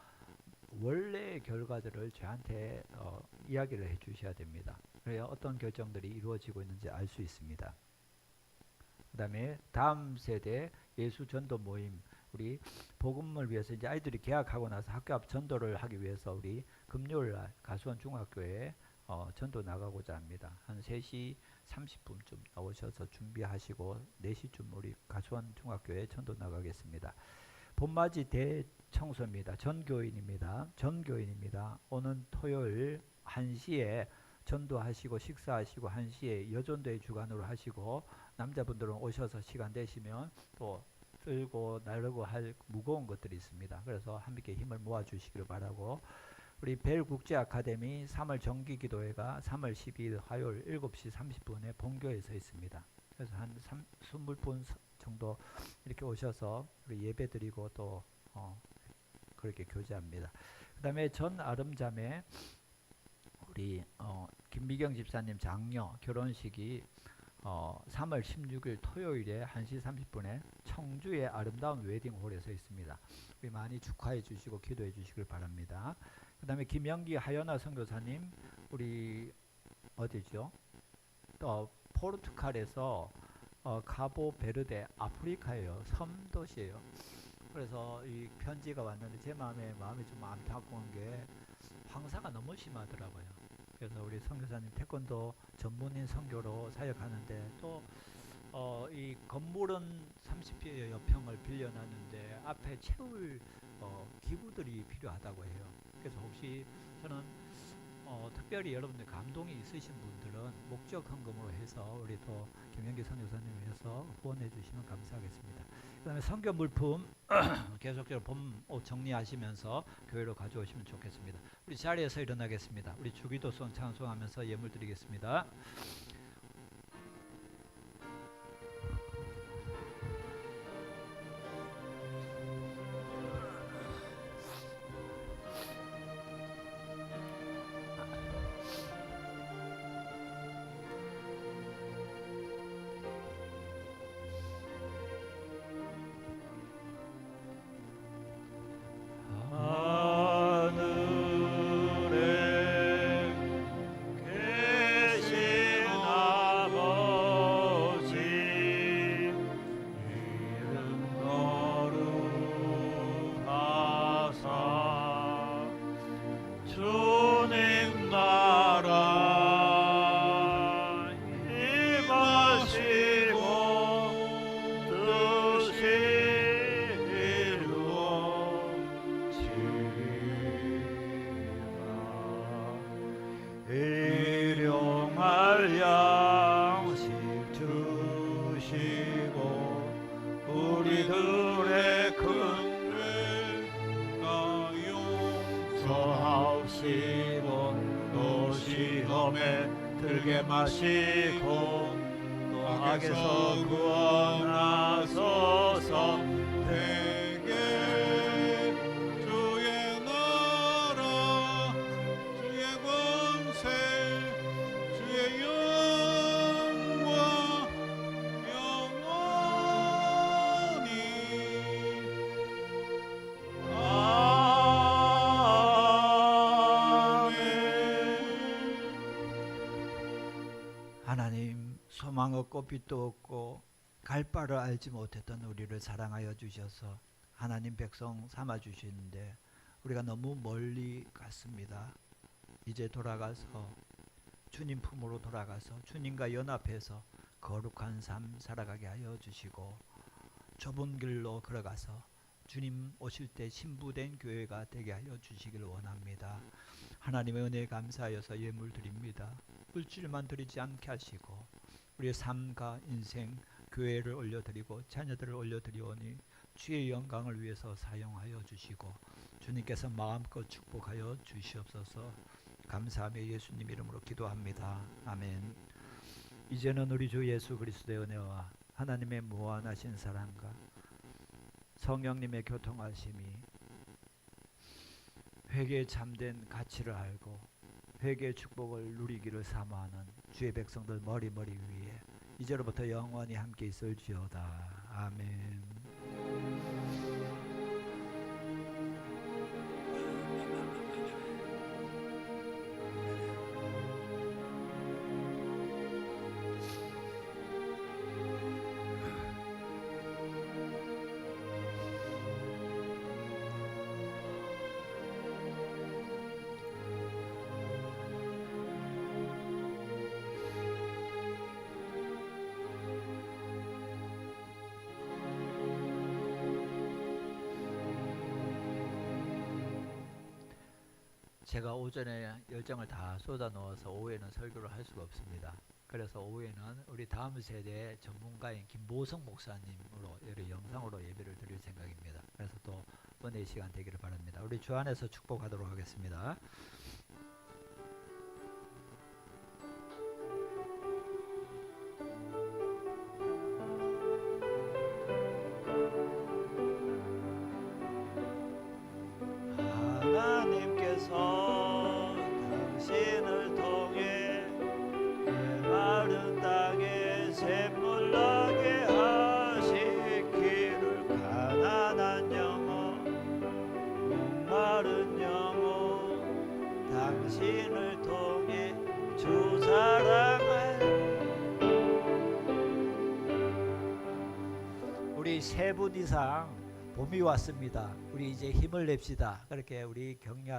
원래의 결과들을 저한테 이야기를 해 주셔야 됩니다. 그래야 어떤 결정들이 이루어지고 있는지 알 수 있습니다. 그 다음에 다음 세대 예수 전도 모임 우리 복음을 위해서 이제 아이들이 개학하고 나서 학교 앞 전도를 하기 위해서 우리 금요일 날 가수원 중학교에 전도 나가고자 합니다. 한 3시 30분쯤 나오셔서 준비하시고 4시쯤 우리 가수원 중학교에 전도 나가겠습니다. 봄맞이 대청소입니다. 전교인입니다. 오는 토요일 1시에 전도하시고 식사하시고 1시에 여전도의 주관으로 하시고 남자분들은 오셔서 시간 되시면 또 들고 나르고 할 무거운 것들이 있습니다. 그래서 함께 힘을 모아 주시기를 바라고 우리 벨 국제 아카데미 3월 정기 기도회가 3월 12일 화요일 7시 30분에 본교에서 있습니다. 그래서 한 20분 정도 이렇게 오셔서 우리 예배 드리고 또 그렇게 교제합니다. 그 다음에 전 아름자매 우리 김미경 집사님 장녀 결혼식이 3월 16일 토요일에 1시 30분에 청주의 아름다운 웨딩홀에서 있습니다. 우리 많이 축하해 주시고 기도해 주시길 바랍니다. 그 다음에 김영기 하연아 선교사님 우리 어디죠? 포르투갈에서 카보 베르데 아프리카예요. 섬도시예요. 그래서 이 편지가 왔는데 제 마음이 좀 안타까운 게 황사가 너무 심하더라고요. 그래서 우리 선교사님 태권도 전문인 선교로 사역하는데 또 이 건물은 30여여 평을 빌려놨는데 앞에 채울 기구들이 필요하다고 해요. 그래서 혹시 저는 특별히 여러분들 감동이 있으신 분들은 목적 헌금으로 해서 우리 또 김영기 선교사님 위해서 후원해 주시면 감사하겠습니다. 그 다음에 선교 물품 계속적으로 봄 옷 정리하시면서 교회로 가져오시면 좋겠습니다. 우리 자리에서 일어나겠습니다. 우리 주기도송 찬송하면서 예물 드리겠습니다. 일용할 양식 주시고 우리들의 큰 죄가 용서하시고 또 시험에 들게 마시고 또 악에서 구원하소서. 대개 주의 나라 주의 권세 주의 영광 영원히 아멘. 하나님, 소망 없고 빛도 없고 갈 바를 알지 못했던 우리를 사랑하여 주셔서 하나님 백성 삼아 주시는데 우리가 너무 멀리 갔습니다. 이제 돌아가서 주님 품으로 돌아가서 주님과 연합해서 거룩한 삶 살아가게 하여 주시고 좁은 길로 걸어가서 주님 오실 때 신부된 교회가 되게 하여 주시길 원합니다. 하나님의 은혜에 감사하여서 예물 드립니다. 물질만 드리지 않게 하시고 우리의 삶과 인생 교회를 올려드리고 자녀들을 올려드리오니 주의 영광을 위해서 사용하여 주시고 주님께서 마음껏 축복하여 주시옵소서. 감사하며 예수님 이름으로 기도합니다. 아멘. 이제는 우리 주 예수 그리스도의 은혜와 하나님의 무한하신 사랑과 성령님의 교통하심이 회개에 참된 가치를 알고 회개의 축복을 누리기를 사모하는 주의 백성들 머리 위에 이제로부터 영원히 함께 있을지어다. 아멘. 제가 오전에 열정을 다 쏟아 넣어서 오후에는 설교를 할 수가 없습니다. 그래서 오후에는 우리 다음 세대 전문가인 김보성 목사님으로 영상으로 예배를 드릴 생각입니다. 그래서 또 기쁨의 시간 되기를 바랍니다. 우리 주 안에서 축복하도록 하겠습니다. 하나님께서 당신을 통해 메마른 땅에 샘물 나게 하시기를 가난한 영혼 목마른 영혼 당신을 통해 주 사랑할 우리 세 분 이상 봄이 왔습니다. 우리 이제 힘을 냅시다. 그렇게 우리 격려하십시오.